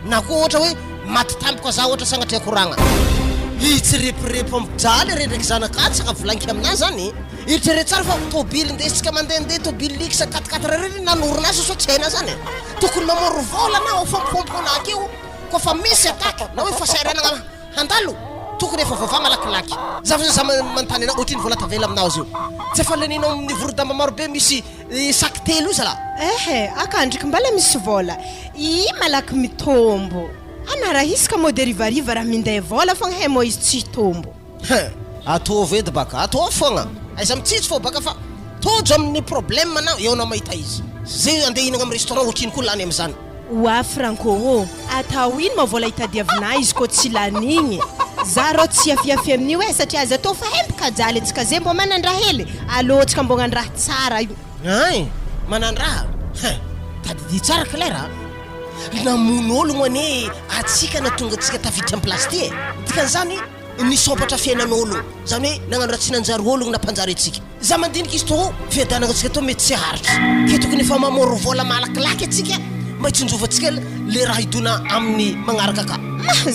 na koa ohatra hoe maty tampoka za ohatra sagnatria koragna itsy repirepo amijaly re ndraiky zanakatsaka volanky amina zany iritrereto tsara fa tobily ndesitsika mandehandeha tobily likisa 4 reny nanoronazy so tsena zany tokony mamory vola na ofampompo anaky io koa fa misy ataky na hoe fasairanagna handalo tokony efa vava malakilaky za mantany ana ohatriny vola tavela aminao zio tsy efa leninao amin'ny vorodamba marobe misy saky telo io zala akandriky mbala misy vola i malaky mitombo ana raha isaka mo derivariva raha minday vola fogna he mo izy tsy tombo atôvo edy baka atôvo fogna aiza mitsitsy fô baka fa tojo amin'ny problème anao eo anao mahita izy zay andeha hinagna amy restaurant ohatriny koa lany am'zany oa franco atao ino ma vola hitadiavina izy ko tsy lanigny za ro tsy afiafy amin'io satria aza tô fa hempaka jaly antsika zay mbo manandraha hely alôtsika mbo gnandraha tsara io ay manandraha tadidy tsara claire namono olo moane atsika na tonga atsika tafiditra amy place ty dikan'izany nisopatra fiainan'olo zany hoe nagnano raha tsy nanjary ologno na mpanjary atsika za mandinika izy to fiadanagna atsika to mety tsy haritry ke tokony efa mamoro vola malakilaky atsika maitsinjovantsika le raha idona amin'ny magnaraka ka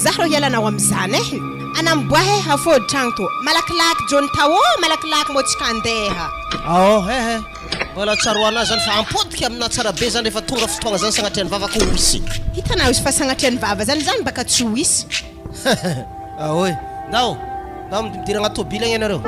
za rô hialanao am'izany anamboahe hafody tragno to malakilaky jony tao malakilaky mo tsika andeha mbola tsaroana zany fa ampodika amina tsara be zany rehefa tonga fotoagna zany sagnatrian'ny vavako hoisy hitanao izy fa sagnatrian'ny vava zany baka tsy hoisy ahoy ndao ndao midiragna tôbily agny ianareo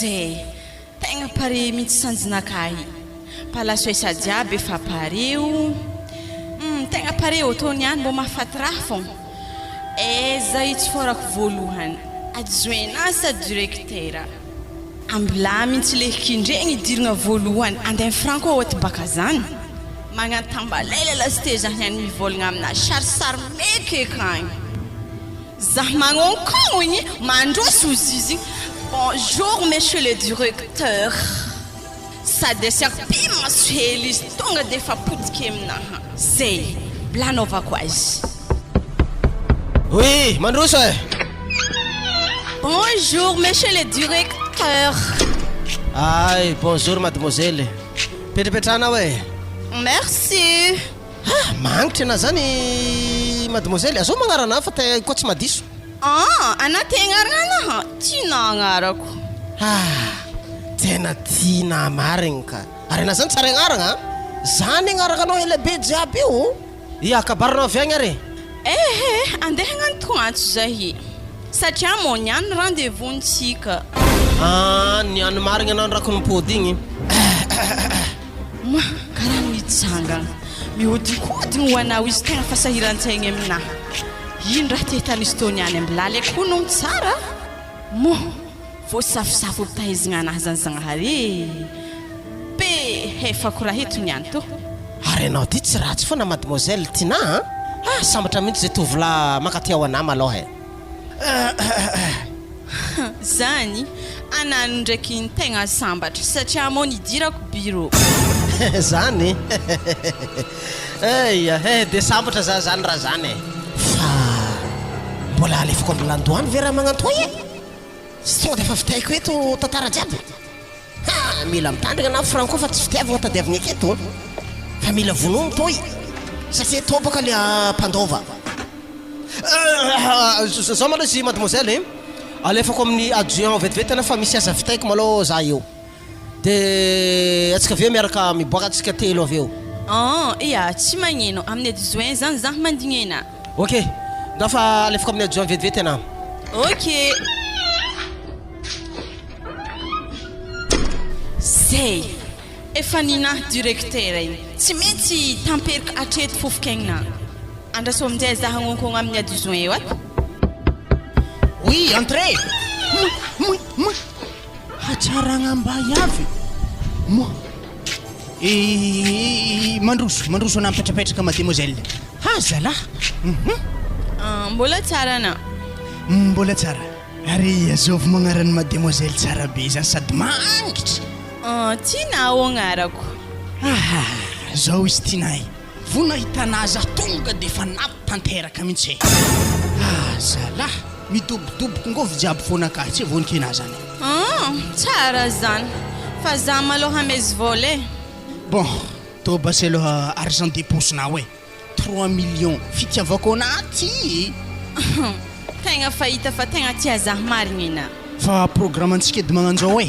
zay tegna pare mihitsy sanjinakahy palaso esa jiaby efa pareo tegna pareo tony any mbo mahafaty raha fogna eza itsy forako voalohany adjoint sa directeur ambila mihitsy lekindregny idiragna voalohany andeha franco ohaty baka zany magnatambalela lasite zany any mivolagna amina sarisary meky akagny zah magnonkogno igny mandroso ozy izy bonjour monsieur le directeur sady asiako maso hely izy tonga de efa potika aminaha zay blanaovako azy oui mandroso bonjour monsieur le directeur ay bonjour mademoiselle petrapetrana merci magnitry ana zany mademoiselle azo magnarana fa ko tsy madiso anaty agnarana tiana agnarako tena tiana marigny ka ary ana zany tsara agnaragna zany agnarakanao elabe jiaby io akabaranao avy agny are andeha hagnano antso zahy satria mo niany rendez-vous ntsika niany marigny anao nrako nimpody igny karaha mitsangana mihodikodigny ho anao izy tegna fasahiran-tsaigny aminahy ino raha tehitanizy toniany ambilaly akoho no tsara mo voasafosafo pitahizigna anahy zany zagnahary pe hefako raha etoniany to ary anao ty tsy ratsy foana mademoiselle tina sambatra mihitsy zay tovola makaty ao anama aloha zany anano ndraiky ny tegna sambatra satria mo nidirako bureau zany de sambatra za zany raha zany fa mbola alefako amin'ny landoany ve raha magnantoy sy tonga de efa fitaiko eto tantara jiaby mila mitandrigna na franco fa tsy fitiavagna tadiavigna aketo fa mila vonono toy satria to baka le mpandova zao maloha izy mademoiselle alefako amin'ny adjoint vetivety ana fa misy aza fitaiko maloha za io de atsika aveo miaraka miboaka atsika telo aveo ia tsy magnino amin'ny adjoint zany zah mandignena ok dafa alefako amin'ny adjoint vetivety ana ok zay efa ninahy directeur igny tsy mety tamperika atreto fofokaigna andraso aminjay za hagnonkogna amin'ny adjoint eo ato oui entrée hatsaragna mbay avy mo mandroso ana mipetrapetraka mademoiselle zalahy mbola tsara ana mbola tsara ary azovy magnarany mademoiselle tsara be zany sady mangitry tianao agnarako zao izy tianay vona hitanà za tonga de efa napo tanteraka mihitsy zalahy midobodoboky ngovy jiaby fonakah tsy vonikena zany tsara zany fa za maloha mezy volet bon to basy aloha argent déposinao 3 millions fitiavako anaty tegna fahita fa tegna tia zah marigna fa programme antsika edy magnanjao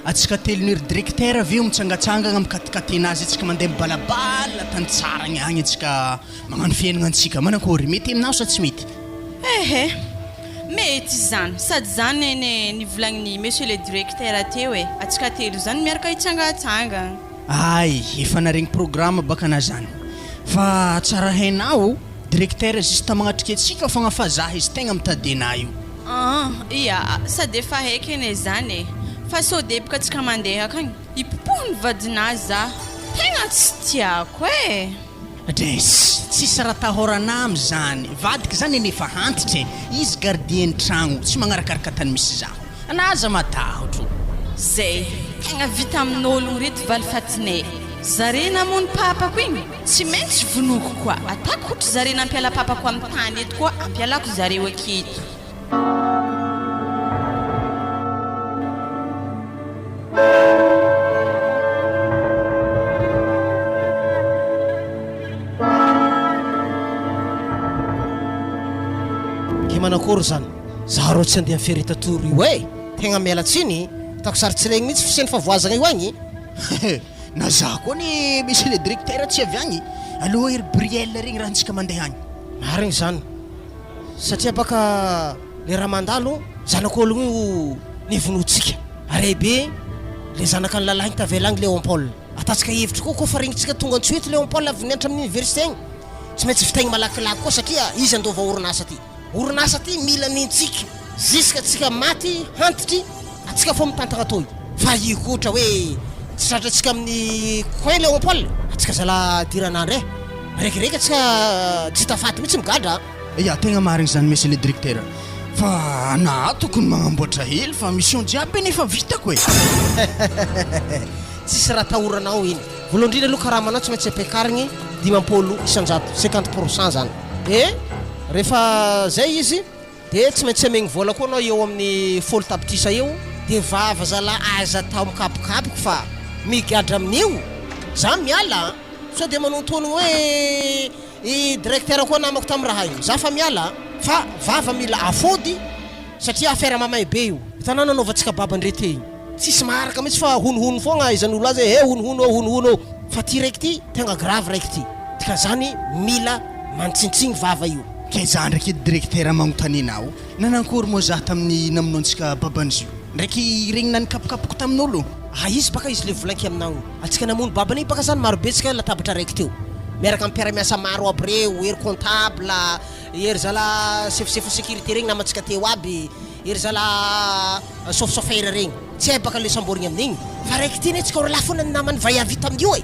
atsika telonery directeur aveo mitsangatsangagna mikatikatenazy atsika mandeha mibalabala tany tsara agny agny atsika magnano fiainagna antsika manakory mety aminao sa tsy mety mety zany sady zany ene nivolagny monsieur le directeur teo atsika telo zany miaraka hitsangatsangagna ay efa naregny programme baka na zany fa tsara hainao directeur juste magnatrika atsika fagnafazaha izy tegna mitadena io ia sady efa haiky ene zany fa so debaka atsika mandeha akagny ipopohony vadina za tegna tsy tiako Dres tsisy raha tahorana am zany vadika zany nefa hantitra izy gardien tragno tsy magnarakaraka tany misy zaho anaza matahotro zay tegna vita amin'ologno reto valifatinay zare namony papako igny tsy maintsy vonoko koa atako ohatra zare nampiala papako amin'ny tany eto koa ampialako zareo aketo manakory zany zaho rô tsy andeha feritatory io tegna miala tsiny tako sarotsy regny mihitsy fiseny favoazagna io agny na za koa ny misy le directeur tsy avy agny aloha ery briel regny raha antsika mandeha agny marigny zany satria baka le raha mandalo zanak'ologno io nivonotsika arebe le zanaka ny lalahigny tavela agny Léon Paul atatsika hevitra koa fa regnitsika tonga antsoety Léon Paul avy nianatra amin'ny université agny tsy maintsy vitaigny malakilaky koa satria izy andova orinasa ty orinasa ty mila nintsika ziska tsika maty hantitry atsika fô mitantagna toy fa io koatra hoe tsy satratsika amin'ny coin Léon Paul atsika zala diranandro rekireky atsika tsy tafaty mihitsy migadra ya tegna marigny zany monsieur le directeur fa na tokony magnamboatra hely fa mission jiaby nefa vitako tsisy raha tahoranao iny voalohany aloha karaha manao tsy maintsy ampiakarigny 50 isanjato 50% zany rehefa zay izy de tsy maintsy amegny vola koa anao eo amin'ny folo tapitrisa eo de vava zala aza tao mikapokapoko fa migadra amin'io za miala sao de manontony hoe i directeur koa namako tamin'ny raha io za fa miala fa vava mila afody satria affaire mamay be io hitanao nanaovantsika babandrete igny tsisy maharaka mihitsy fa honohono foagna izan'olo azy honohono fa ty raiky ty tegna grave raiky ty tika zany mila mantsintsiny vava io ke za ndraiky directeur magnotaninao nanankory moa za tamin'ny namonontsika baban'izio ndraiky regny nany kapokapoko tamin'olo izy baka izy le volanky aminao atsika namono babany baka zany maro be tsika latabatra raiky teo miaraka ampiara-miasa maro aby reo ery comptable ery zala chef sécurité regny namantsika teo aby ery zala sauf-chauffeur regny tsy hay baka le samborigny amin'igny fa raiky ty ne tsika ora lafona ny namany vaiavita amin'io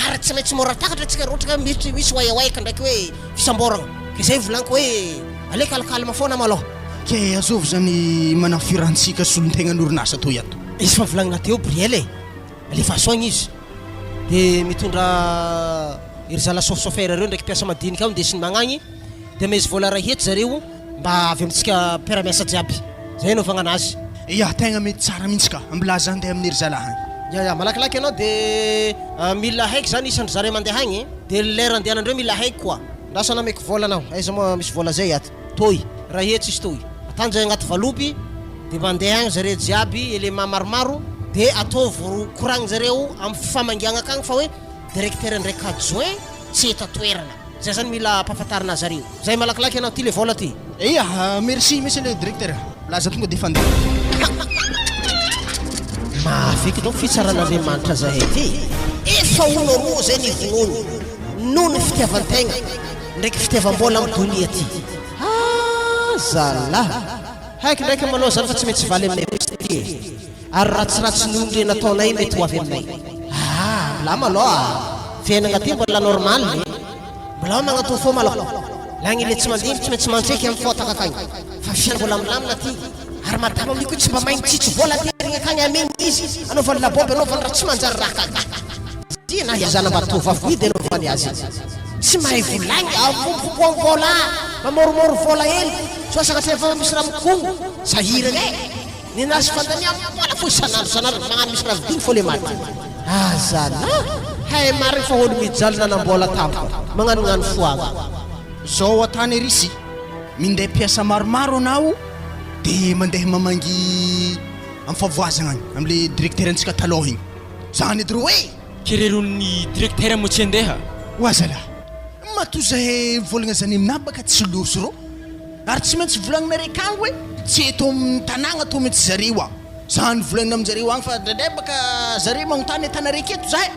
ary tsy maintsy mora takatra tsika rotraka misy oaiaoaika ndraiky hoe fisamboragna ke zay volaniko hoe ale kalakalma foana malôha ke azovy zany manafirantsika solontegna n'orinasa toy ato izy fa volagnina teo briel alefa soagny izy de mitondra ery zala sauf-chauffeur reo ndraiky mpiasa madinika ao ndesiny magnagny de me izy vola raha hety zareo mba avy amintsika mpiara-miasa jiaby zay naovagna anazy ya tegna mety tsara mihitsy ka ambilaza andeha amin'ny ery zalahagny ya malakilaky anao de mila haiky zany isandry zare mandeha agny de lera andehanandreo mila haiky koa ndasa nameky vola anao aiza moa misy vola zay ato toy raha hetsy izy toy atanjay agnaty valopy de mandeha agny zare jiaby élément maromaro de ataovy koragny zareo amin'ny fifamangiagna akagny fa hoe directeur ndraiky adjoint tsy eta toerana zay zany mila ampahafantarina zareo zay malakilaky anao ty le vola ty iya merci monsieur le directeur laza tonga de fandeha maviky dao fitsaran'andriamanitra zahay ty efa ono roa zay ny vonono noho ny fitiavan-tegna ndraiky fitiavam-bola amin'ny donia ty zala haiky ndraiky manao zany fa tsy maintsy valy aminay ty ary ratsiratsy nondre nataonay mety ho avy aminay la malôha fiainagna ty mbola normal mbola magnatao fô malôha lagny le tsy mandimby tsy maintsy mantreky amin'ny fotaka akagny fa fiaina mbola milamina ty ary matama amin'io koa tsy mba magnitsitsy vola terigny akagny amegny izy anaovany laboby anaovany raha tsy manjary raha akagny ty na iazana mba tovavy de anaovany azy tsy mahay volagny avompopoa vola mamoromoro vola hely so sagnatria fa misy raha mikongo sahiragna ny nazy fandania vola fo isanandro magnano misy raha vidiny fô le maty zala hay marigny fa olo mijaly nanambola tampoka magnanognano foagna zao atany erisy minday piasa maromaro anao de mandeha mamangy amin'ny favoazagna agny am'le directeur antsika taloha igny zany edy ro hoe kererony directeur mo tsy andeha oazala matozahay volagna zany amina baka tsy loso ro ary tsy maintsy volagnanareka agny hoe tsy eto amin'ny tanàgna to mihitsy zareo zany volagnina aminjareo agny fa ndraindray baka zareo magnontany tanareka eto zahay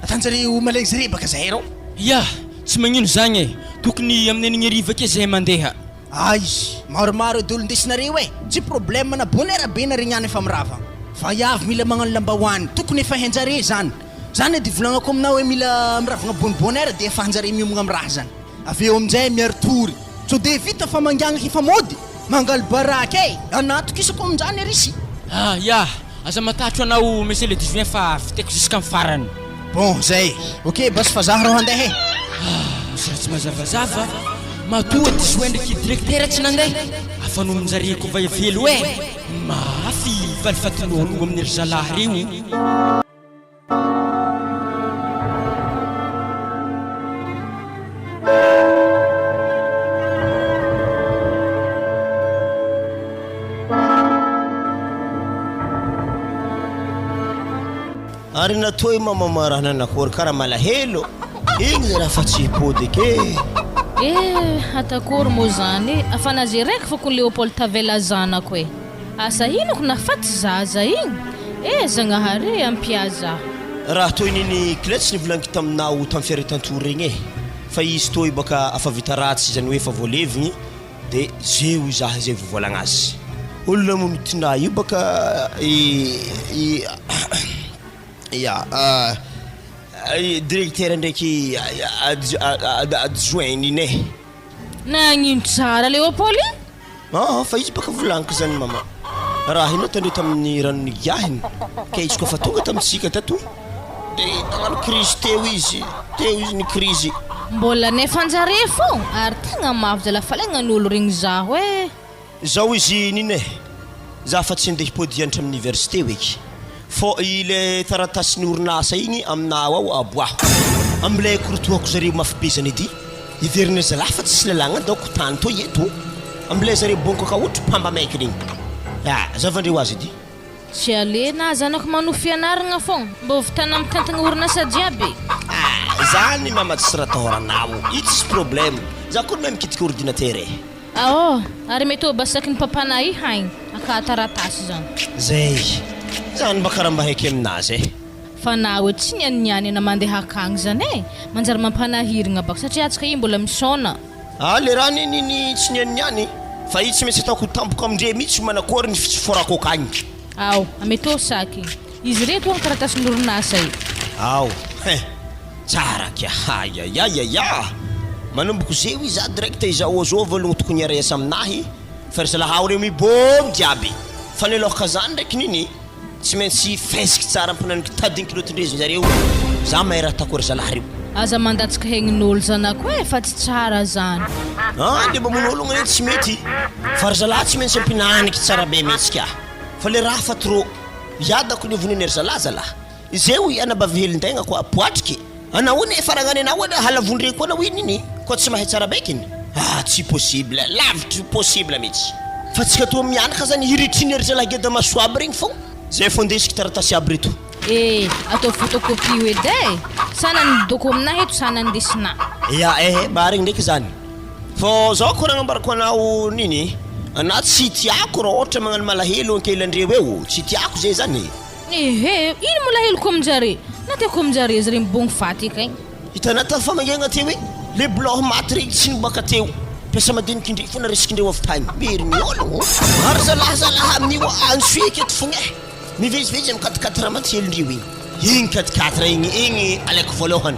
atanjareo malaigny zareo baka zahay rô ya tsy magnino zagny tokony amin'ny anigny ariva ake zahay mandeha ay maromaro edy olo ndesinareo tsy problème na bonheur be nareo niany efa mirava fa iavy mila magnano lambahoany tokony efa henjare zany zany edy volagnako aminao hoe mila miravagna bonbonnaire dia efa hanjare miomagna amin'ny raha zany avy eo amin'izay miaro tory so dia vita fa mangana hifamody mangaly baraky e anatokisako amin'izany arisy ya aza matatro anao monsieur le 18 fa viteko jusqu'à farany bon zay ok bas fa zaho rao handeha misy raha tsy mazavazava matoa diso ndraiky directeur tsy nandeha afanominjareko vaivelo e mafy valifatinolo amin'ny ry zalahy reo ary natoy mamamarana nakory karaha malahelo igny zay raha fa tsy hipody ke atakory moa zany afanazy raiky fa kon Léopold tavela zanako e asa inoko nafaty zaza igny zagnahary ampiaza raha toy niny kiletsy nivolaniky taminao tamin'ny fiaretan-tory igny fa izy toy baka afa vita ratsy zany hoe efa voalevigny dia zeo izaha zay vovolagna azy olona monotina io baka directeur ndraiky adjoint ine nagnino tsara Léopold fa izy baka volagniko zany mama raha ino tandre tamin'ny ranony giahiny ka izy koa fa tonga tamitsika tato dia nagnano crise teo izy ny crise mbola nefanjare fo ary tegna mafy zala falegnagn'olo regny zaho zao izy nine za fa tsy andeha hipodianatra amin'ny université weky fô ile taratasiny orinasa igny aminao ao aboaho ambilay korotoako zareo mafy be zany edy iverina zalahy fa tsisy lalagna daoko tany to eto ambilay zareo bonko ka ohatra pamba maiky regny zavandreo azy edy tsy alena zanako mano fianaragna fogna mbo vitana mitantagna orinasa jiaby zany mama tsisy raha tahoranao io tsisy problème za koa mahay mikitika ordinateur ary mety ô basaky ny papana i haigny aka taratasy zany zay zany mba karaha mba haiky aminazy fa naho tsy nianianiany na mandeha akagny zany manjary mampanahiragna baka satria atsika io mbola misona le raha niny tsy nianianiany fa io tsy maintsy ataoko tampoko amindre mihitsy manakory ny fitsifôrako akagny mety ô saky izy reto agny taratasy ny orinasa i tsara kya ayayayaya manomboko zeo izy za direct izao zao voalogno tokony iaresa aminahy fa ry zalahy reo mibomy jiaby fa nilohaka zany ndraiky niny tsy maintsy fesiky tsara mpananiky tadiniky lotondreziny zareo za mahay raha takory zalahy reo aza mandatsika hegnin'olo zanako fa tsy tsara zany le mamon'ologna eny tsy mety fa ry zalahy tsy maintsy ampinaniky tsara be mihetsika fa le raha fa trop iadako ny voniny ry zalahy zalahy zeo anabavy-helin-tegna koa poatriky anao iny faragnany anao ana halavondre koa anao ininy koa tsy mahay tsara baikiny tsy possible lavitry possible mihitsy fa tsika to mianaka zany hiritriny ry zalahy geda masoaby regny fo zay fo ndesiky taratasy aby reto atao photocopie edy sanany doko aminahy eto sanany ndesina baregny ndraiky zany fô zao koa nagnambarako anao niny ana tsy tiako raha ohatra magnano malahelo ankelandreo eo tsy tiako zay zany ino malaheloko aminjare natiako aminjare izy regny bogny faty akagny hitanao ta famangegna teo le bloh maty regny tsy nibaka teo mpiasa madiniky indray fo naresikindreo avy tany merinyologno ary zalahy amin'io ansueky eto fogna mivezivezy mikatikaty raha matselindreo igny katikatra igny alaiko voalohany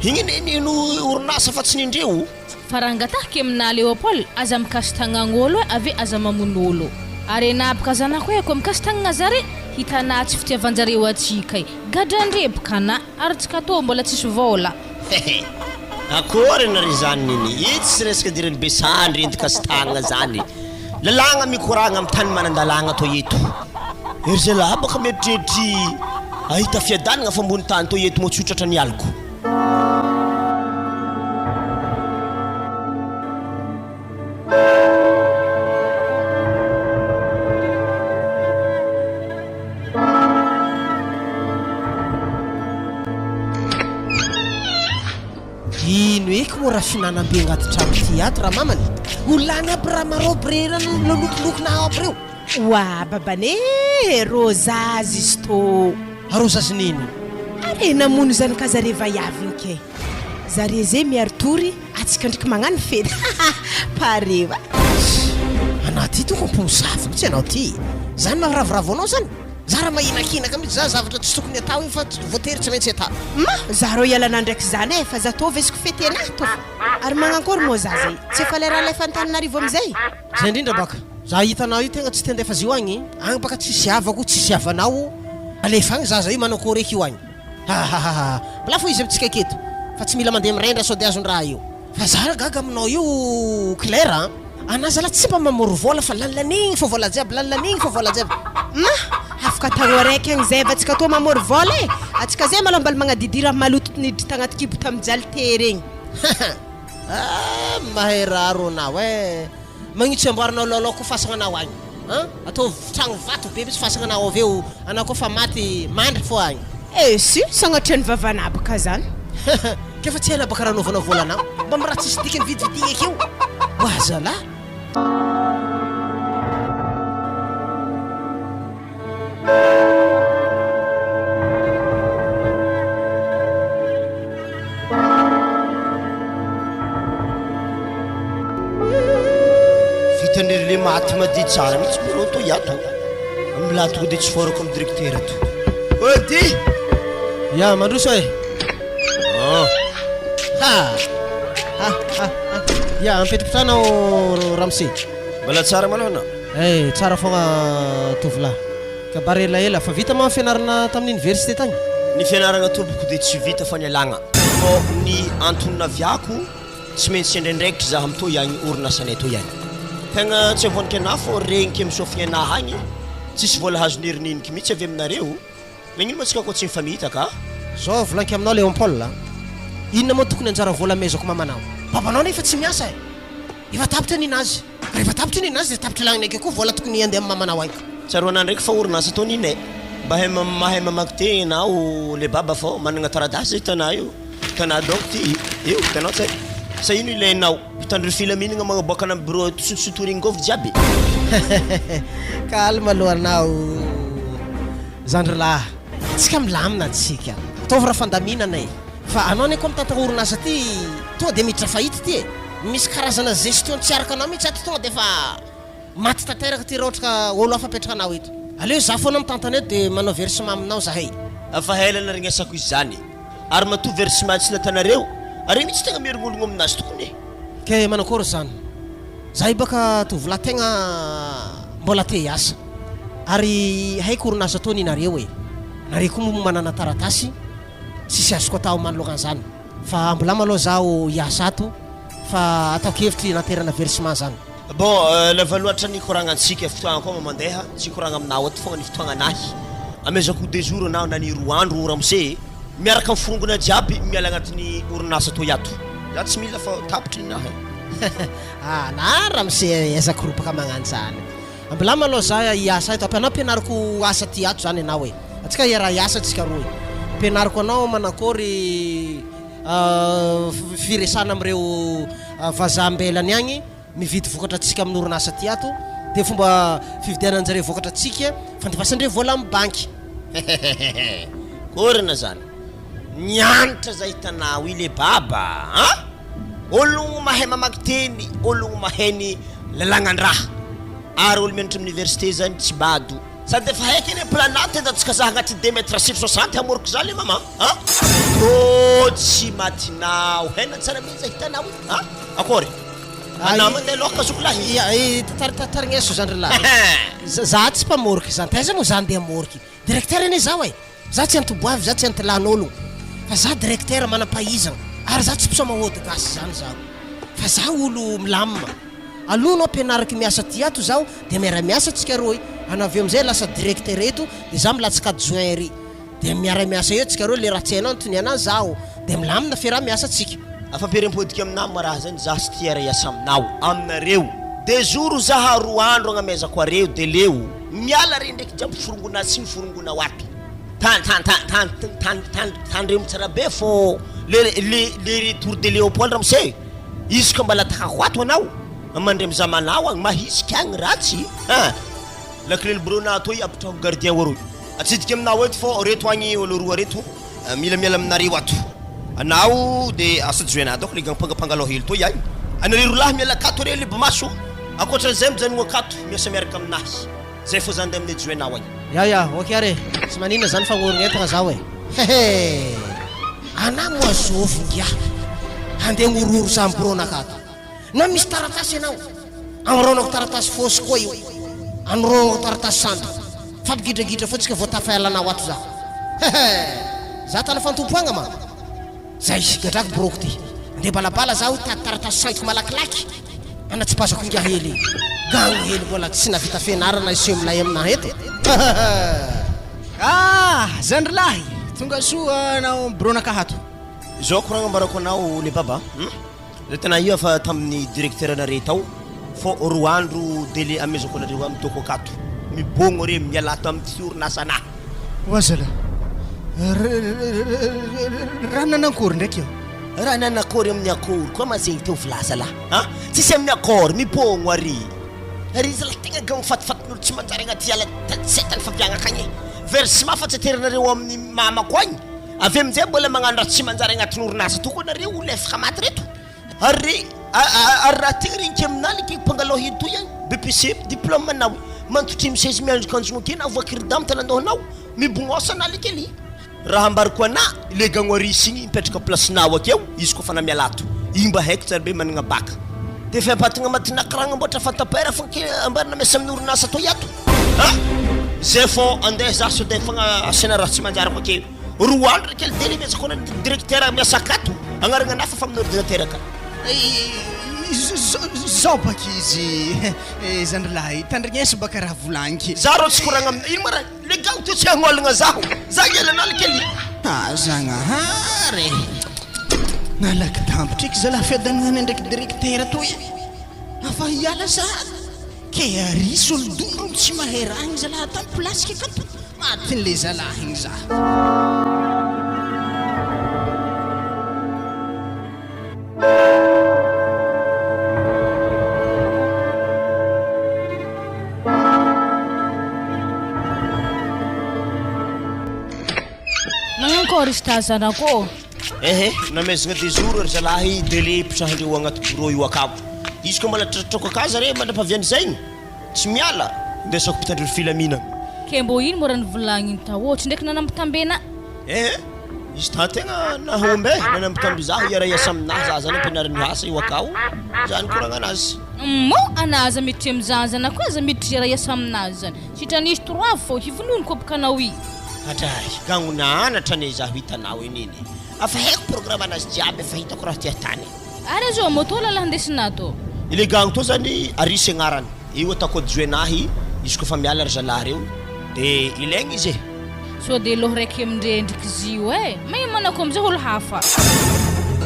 igny nino orinasa fa tsy nindreo farangatahaky amina Léopold aza mikasy tagnagn'olo avy aza mamon'olo ary anabaka zanako koa mikasy tagnana zare hitanà tsy fitiavanjareo atsika gadrandrebaka na ary tsika tô mbola tsisy vola akory nary zany niny itsy sy resaka dirany besandry entikasy tagnana zany lalagna mikoragna amin'ny tany manandalagna to eto ery zalahy baka mieritrerity ahita fiadanagna fa ambony tany to eto mo tsotratra ny aliko ino eky mo raha finanambe agnaty trano ty ato raha mamany olany aby raha marobrera lolokolokona aby reo babane rosazy izy tô rosazy nino are namono zany ka zare vaiaviny ke zare zay miaro tory atsika ndraiky magnano fety pareva anaty toko amposaviny tsy anao ty zany maharavoravo anao zany zara mahinakinaka mihitsy za zavatra tsy tokony atao io fa voatery tsy maintsy atao ma zaro ialana ndraiky zany e fa za to vesiko fety anahy to ary magnankôry moa za zay tsy efa le raha lefa antaninarivo amizay zay indrindra baka za hitanao io tegna tsy tendefa zy io agny agny baka tsisy avako tsisy avanao alefa agny zaza io manao koreky io agny mbola fo izy amitsika aketo fa tsy mila mandeha mirendra sao de azon-draha io fa zara gaga aminao io claire ana zala tsy mba mamory vola fa lalanigny fa vola jiaby lalanigny fa vola jiaby ma afaka tagno araiky agny zay fa atsika to mamory vola e atsika zay malao mbala magnadidira maloto niditra tagnaty kibo tamijaly te regny mahay raro anao e magnitsy amboaranao loloko fasagnanao agny atao tragno vato be misy fasagnanao avy eo anao koa fa maty mandry fo agny si sagnatria ny vavanabaka zany kefa tsy ela baka raha naovanao volanao mba miraha tsisy dikany vidividigny akeo wazala vitan'irle maty mady tsara mihitsy biro to iato amilatoko de tsy forako amy directeur ato ody ya mandroso e ya ampetripitanao ramse mbola tsara malao anao tsara fogna tovolahy ka bara elaela fa vita ma fianarana tamin'ny université tagny ny fianarana tompoko de tsy vita fa ny alagna fô ny antonona viako tsy maintsy indraindraiky zaho amto iagny orinasanay to iagny tegna tsy avoniky ana fô regniky misofigny anahy agny tsisy vola hazo nerininiky mihitsy avy aminareo magnino matsika koa tsy mifamita ka zao volanky aminao Léon Paul inona moa tokony anjara vola mezako mamanao babanao nefa tsy miasa e efa tapitra ninazy rehefa tapitra ninazy de tapitra lagniny ake koa vola tokony andeha amin'ny mamanao agny tsaroana ndraiky fa orinasa tao ninay mahay mamaky te anao le baba fô managna taradasy zay tanà io tanà donc ty io tanao tsay sa ino ilainao hitandro filaminagna magnaboaka ana bureau sotosorigny govy jiaby calme aloha anao zandrolahy tsika milamina atsika ataovy raha fandaminana e fa anao ne koa mitantagna orinasa ty tonga de miditra fahity ty e misy karazana gestion tsy araka anao mihitsy aty tonga de fa maty tanteraka ty raha ohatra ka olo afapetraka anao eto aleo za foana mitantana eto de manao versement aminao zahay afa helana regnesako izy zany ary mato versement tsy natanareo ary mihitsy tegna mierignologno aminazy tokony e ke manakôry zany zahay baka tovolahy tegna mbola te hiasa ary haiko orinasa tao ninareo e nareo koa moa manana taratasy tsisy azoko atao manologana zany fa mbola maloha zaho hiasa ato fa ataoko hevitry naterana versement zany bon lava loatra ny koragna antsika fotoagna koa mamandeha tsy koragna aminao ato fogna ny fotoagna anahy amezako des jours anao nany roa andro ramose miaraka mifirongona jiaby miala agnatin'ny orinasa to iato za tsy mila fa tapitry ninahy na ramose ezako ropaka magnano zany mbola maloha za hiasa eto ampianao ampianariko asa ty ato zany anao e atsika iaraha hiasa tsika roy ampianariko anao manakôry firesana am'ireo vazahambelany agny mividy vokatra atsika amin'ny orinasa ty ato de fomba fividiananjare vokatra atsika fandefasandre vola amin'ny banky korana zany nianatra za hitanao ile baba ologno mahay mamaky teny ologno mahay ny lalagnan-draha ary olo mianatra amin'ny université zany tsy bado sady efa haiky eny planate enda tsika za agnaty 2 mètre 60 amoriko za le mama tsy matinao hena tsara mihitsy hitanao akory anamande loka zokolahy tarigneso zandrolahy za tsy mpamoriky zany taiza moa zany de amoriky directeur ene zao e za tsy antoboavy za tsy antilan'olo fa za directeur manam-paizana ary za tsy mpisoa mahody gasy zany zaho fa za olo milamina alohanao ampianaraky miasa ty ato zaho de miara-miasa tsika roy anao avy amizay lasa directeur eto de za milatsaka adjoint ry de miara-miasa eo tsika roy le raha tsy hainao antony ana zaho de milamina fiaraha miasa tsika afampirem-podika aminao maraha zany za sy tiara iasa aminao aminareo de jour zaha roa andro agnamezako areo de leo miala re ndraiky jiaby forongona sy miforongona wapi tandremo tsara be fô le retour de Léopold ramse izy ka mbala takakoato anao amandremo zamanao agny mahisika agny ratsy laklel brona to iapitra gardien waroy atsidika aminao eto fô reto agny olo roa reto miala aminareo ato anao de asa joena doko le gampangapangalo hely to iagny anareo lahy miala akato re le bamaso akoatran'izay mijanogno akato miasa miaraka aminahy zay fô zany de amin'ny joenao agny ya okey are tsy manina zany fagnorogna entagna zaho ana moa zovingia handeha ngororo sa ambrona akato na misy taratasy anao amronako taratasy fosy koa io anoronako taratasy santo fampigidragidra fotsika voatafahalanao ato zaho za tana fantompoagna ma zay gadrako broko ty andeha balabala zaho taratasy santoko malakilaky ana tsy pasako inga hely gagno hely mbola tsy navita fianarana iseo aminay aminah ety zandrilahy tonga soa anao bronaka hato zao koragna ambarako anao le baba le tena io fa tamin'ny directeur anare tao fô roa andro délai amezako anareo amin'ny toko akato mibogno re mialato amin'ny ty orinasa anahy oazala raha nanankory ndraiky io raha nanakôry amin'ny akôry koa mazegny teo vilasa lah tsisy amin'ny akôry mibogno ary zala tegna gagno fatifatin'olo tsy manjary agnaty ala setany fampiagnakagny versement fa tsy ateranareo amin'ny mama koagny avy amin'izay mbola magnano raha tsy manjary agnatin'ny orinasa toko anareo olo efaka maty reto ary raha tegna regniko aminaly ke mpangaloha hito igny BPC diplôme manao mantotry misesy miandro kanjogno ke na voakiridam talandohanao mibognosana le kely raha ambariko ana le gagno arisy igny mipetraka placenao akeo izy koa fa namialato igny mba haiko tsara be managna baka de fa ampatigna matinakiragna mboatra fantapera fanke ambarina miasa amin'ny orinasa to iato zay fô andeha za so de fagna asiana raha tsy manjary ko akeo roa andro kely dely mezako na directeur miasa akato agnaragna anafa fa amin'ny ordinateur ka zao baka izy zandrilahy tandrignesa baka raha volagniky za rô tsy koragna amina ino mara le gagno to tsy hagnolagna zaho za elanala kely zagnahary nalaky tampitra eky zalahy fiadanana ndraiky directeur toy afa hiala za ke arisy olo dondro tsy mahay raha igny zalahy tamy plasika akato matin'le zalahy igny za nagnankory izy tazanako namezagna des jours ry zalahy délai pitrahandreo agnaty bureau io akabo izy koa mbola tratrako akaza re mandrapaviany zaigny tsy miala ndesako pitandreo filaminana ke mbô ino mora nivolagny ta ohatry ndraiky nanambitambena izy ta tegna nahombe nanambitamby zaho iaraiasa aminahy za zany ampianarany asa io akao zany koragna anazy mo anaza miditry amizany zany ako aza miditry iaraiasa aminazy zany sitranisy 3 fô hivonony koa bokanao i atray gagno naanatra ane zaho hitanao eniny afa haiko programme anazy jiaby efa hitako raha tia tany ary zao moto lalahy andesina to ile gagno to zany arisy agnarany io atako adjoenahy izy koa fa miala ry zalahy reo de ilaigny izy so de loha raiky amindrendriky zio may manako amizay olo hafa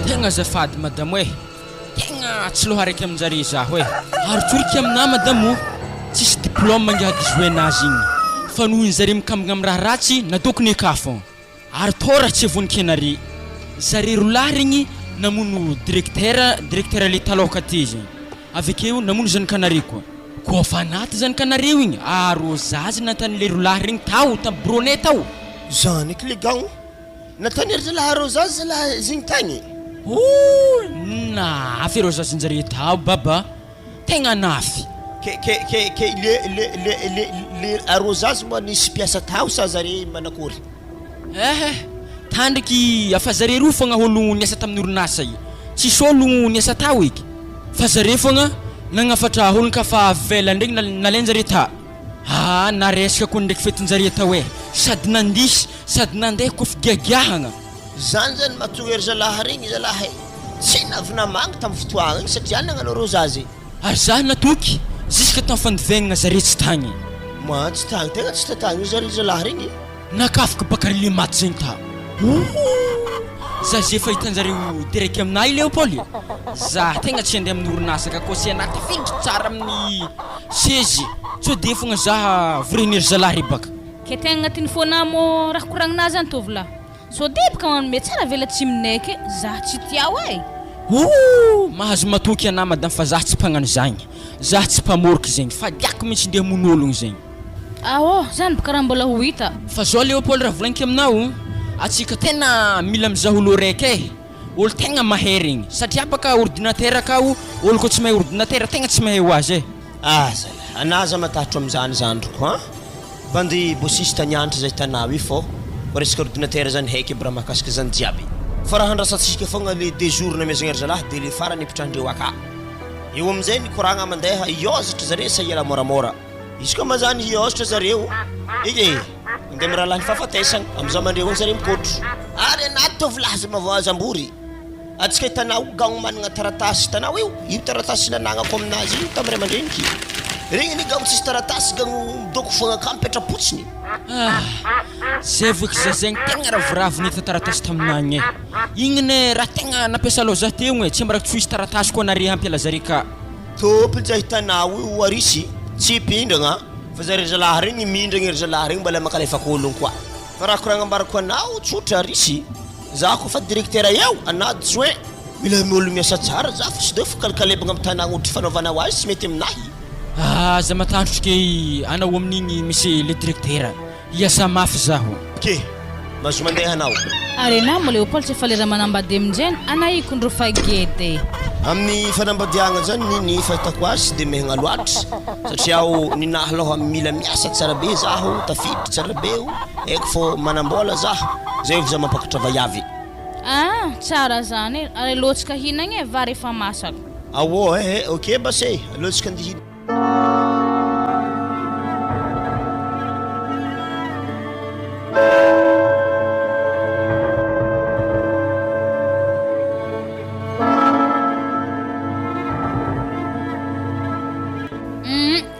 tegna azafady madamo tegna tsy loha raiky aminjare zaho ary toriky amina madamo tsisy diplôme mangiady joenazy igny fa noho zare mikambagna amin'ny raha ratsy na tokony akafo ary tora tsy voninkenare zare rolahy regny namono directeur le taloka ty zegny avekeo namono zanakanare koa fa naty zanakanareo igny aro zazy natan'le rolahy regny tao tam broné tao zany eky le gagno natanery zalahy rô zazy zalahy zegny tagny nafy rô zazinjare tao baba tegna nafy ke le arrosazy moa nisy piasa tao sa zare manakory tandriky afa zare roa fogna olo niasa tamin'ny orinasa i tsisy olo niasa tao eky fa zare fogna nagnafatra olo ka fa avela ndregny nalainjare ta naresaka koa ndraiky fetinjare tao sady nandisy sady nandeha kofa giagiahagna zany zany mahatonga ery zalahy regny zalahy tsy navinamanga tamin'ny fotoagna igny satria nagnano rosazy ary za natoky jusque temps fandivegnana zare tsy tagny tsy tagny tegna tsy tatagny zare zalahy regny nakafaka baka le maty zegny ta za zay fa hitanjareo diraiky aminahy Léopoly za tegna tsy andeha amin'ny orinasa ka koa sy anaty filitry tsara amin'ny sezy so de fogna za vorenery zalahy re baka ke tegna agnatin'ny fonamo raha koragninazy any tovolahy so de baka manome tsara vela tsy minaiky za tsy tiao mahazo matoky ana madame fa za tsy mpagnano zagny za tsy mpamoriky zegny fa diako mihitsy ndeha mon'ologno zegny zany baka raha mbola ho hita fa zao Léopoly raha volaniky aminao atsika tena mila mizaha olo raiky olo tegna mahay regny satria baka ordinateur akao olo koa tsy mahay ordinateur tegna tsy mahay ho azy zala anaza matahatra am'zany zandroko bandy bossiste nianatra zay tanao io fô resaka ordinateur zany haiky bra mahakasika zany jiaby fa raha handrasatsika fogna le 2 jours na mezagnery zalahy de le farany ipitrandreo aka eo amizay ny koragna mandeha iozatra zare sahiala moramora izy koa mazany iozatra zareo ige indeha miraha lahy fahafatesagna amizao mandreo ony zare mikotro ary anaty tovolazy mavazambory atsika hitanao gagno managna taratasy hitanao io taratasy nananako aminazy io tamray mandreniky regny ny gagno tsisy taratasy gagno midoko fogna ka mipetrapotsiny zay voky za zegny tegna ravoravo nita taratasy taminagny igny raha tegna nampiasa loha za teo tsy mba raha tsy hoisy taratasy koa nare hampiala zare ka topy za hitanao io arisy tsy pindragna fa zare zalahy regny mindragny ry zalahy regny mbala makalefaka ologno koa fa raha koragna ambarako anao tsotra arisy za koa fa directeur eo anady join mila miolo miasa tsara za fa sy de fokalkalebagna amin'ny tanagna ohatry fanaovanao azy tsy mety aminahy za matandrotra ke anao amin'igny misy le directeur iasa mafy zaho ke mazo mandeha anao ary na mo Leopold tsy efa lera manambady aminjeny anaikondro fagedy amin'ny fanambadiagna zany niny fahitako azy sy de mehagna loatra satria aho ninahy aloha mila miasa tsara be zaho tafiditra tsara be haiko fô manambola zaho zay vo za mampakatra vaiavy tsara zany ary lotsika hinagny vary efa masaka awo ok basé lotsika andihina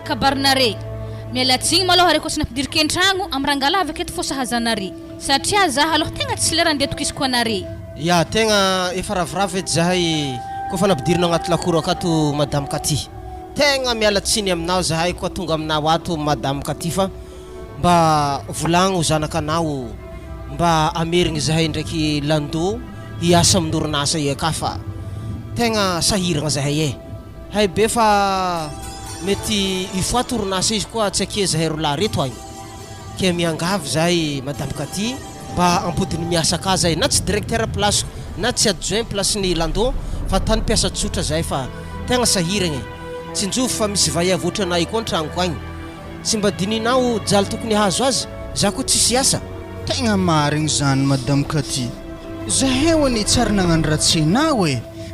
kabarinare mialatsigny maloha are koa tsy nampidirika an-tragno amin'ny rangalava aketo fô sahazanare satria zaho aloha tegna tsy lera andeha tokisiko anare ya tegna efa ravoravo edy zahay koa fa nampidirina agnaty lakoro akato madame Katy tegna mialatsiny aminao zahay koa tonga aminao ato madame Katy fa mba volagno zanakanao mba amerigny zahay ndraiky lando hiasa amin'orinasa eka fa tegna sahiragna zahay hay be fa mety ifoato orinasa izy koa tsy ake zahay rola reto agny ke miangavy zahay madame Katy mba ampodiny miasa ka zahay na tsy directeur place na tsy adjoint place ny lando fa tany mpiasa tsotra zahay fa tegna sahiragna tsy njofo fa misy vaiavy ohatranay koa an-tragnoko agny tsy mba dininao jaly tokony hazo azy za koa tsisy asa tegna marigny zany madame Katy zahay hoany tsara nagnano ratsenao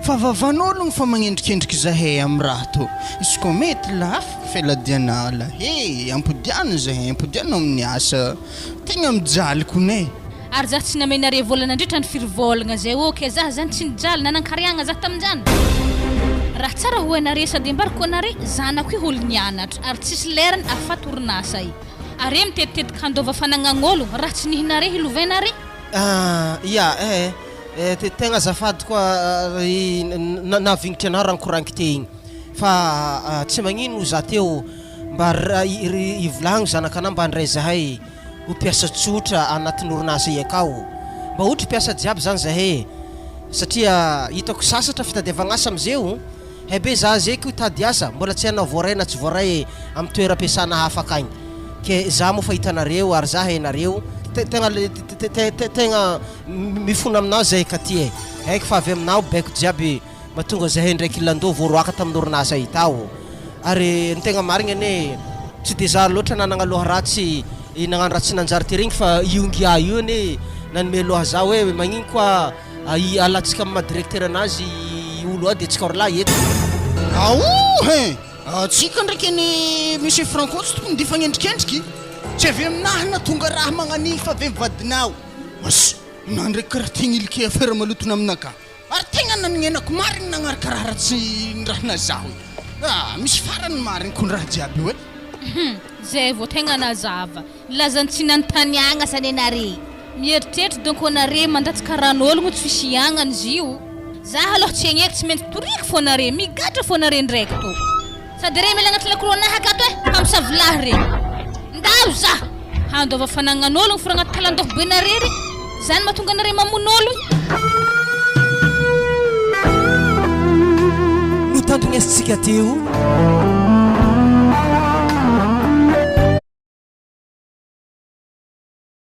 fa vavan'ologno fa magnendrikendriky zahay amin'ny raha to izy koa mety lafo feladiana ampodiana zahay ampodiana amin'ny asa tegna mijaly kone ary za tsy namenare volana andritra ny firivolagna zay ke za zany tsy nijaly nanan-kariagna za tamin'izany raha tsara ho anare sady mbariko anare zanako io olo nianatra ary tsisy lerany afaty orinasa are mitetitetika handova fanagnan'olo raha tsy nihinare hilovainare tegna zafady koa navignitry anao raha nikoragniky te igny fa tsy magnino za teo mba ivolagno zanakanao mba andray zahay ho piasa tsotra anatin'ny orinasa akao mba ohatra piasa jiaby zany zahay satria hitako sasatra fitadiavagna asa amizeo be za zeky hitady asa mbola tsy hanao voaray na tsy voaray amin'ny toeram-piasana hafa akagny ke za moa fa hitanareo ary za hainareo tegna mifona aminao zahay Katy haiko fa avy aminao baiko jiaby mahatonga zahay ndraiky lando voaroaka tamin'ny orinasa tao ary ny tegna marigny ane tsy de za loatra nanagna loharatsy nagnano ratsy nanjary ty regny fa iongia io ane nanome loha za hoe magnino koa alatsika amin'ny madirecteur anazy olo de tsika orlahy eto tsika ndraiky ny monsieur Franco tsy tokony defa gnendrikendriky tsy avy aminahy na tonga raha magnaniny fa avy mivadinao as na ndraiky karaha tegna ilike affaire malotona aminaka ary tegna nanenako marigny nagnaraka raha ratsy raha nazaho misy farany marigny kon raha jiaby io zay vao tegna nazava lazany tsy nanontaniagna sany anare mieritreritra donc anare mandatsika ran'ologno tsy fisy iagnany izy io za aloha tsy agneky tsy maintsy toriky fo anare migatra fo anare ndraiky to sady re mila agnaty lakoroanahy akato mpamosavolahy regny ndao za handova fanagnan'ologno fora agnaty kalandoha be narery zany mahatonga anare mamon'olo notandrignesitsika teo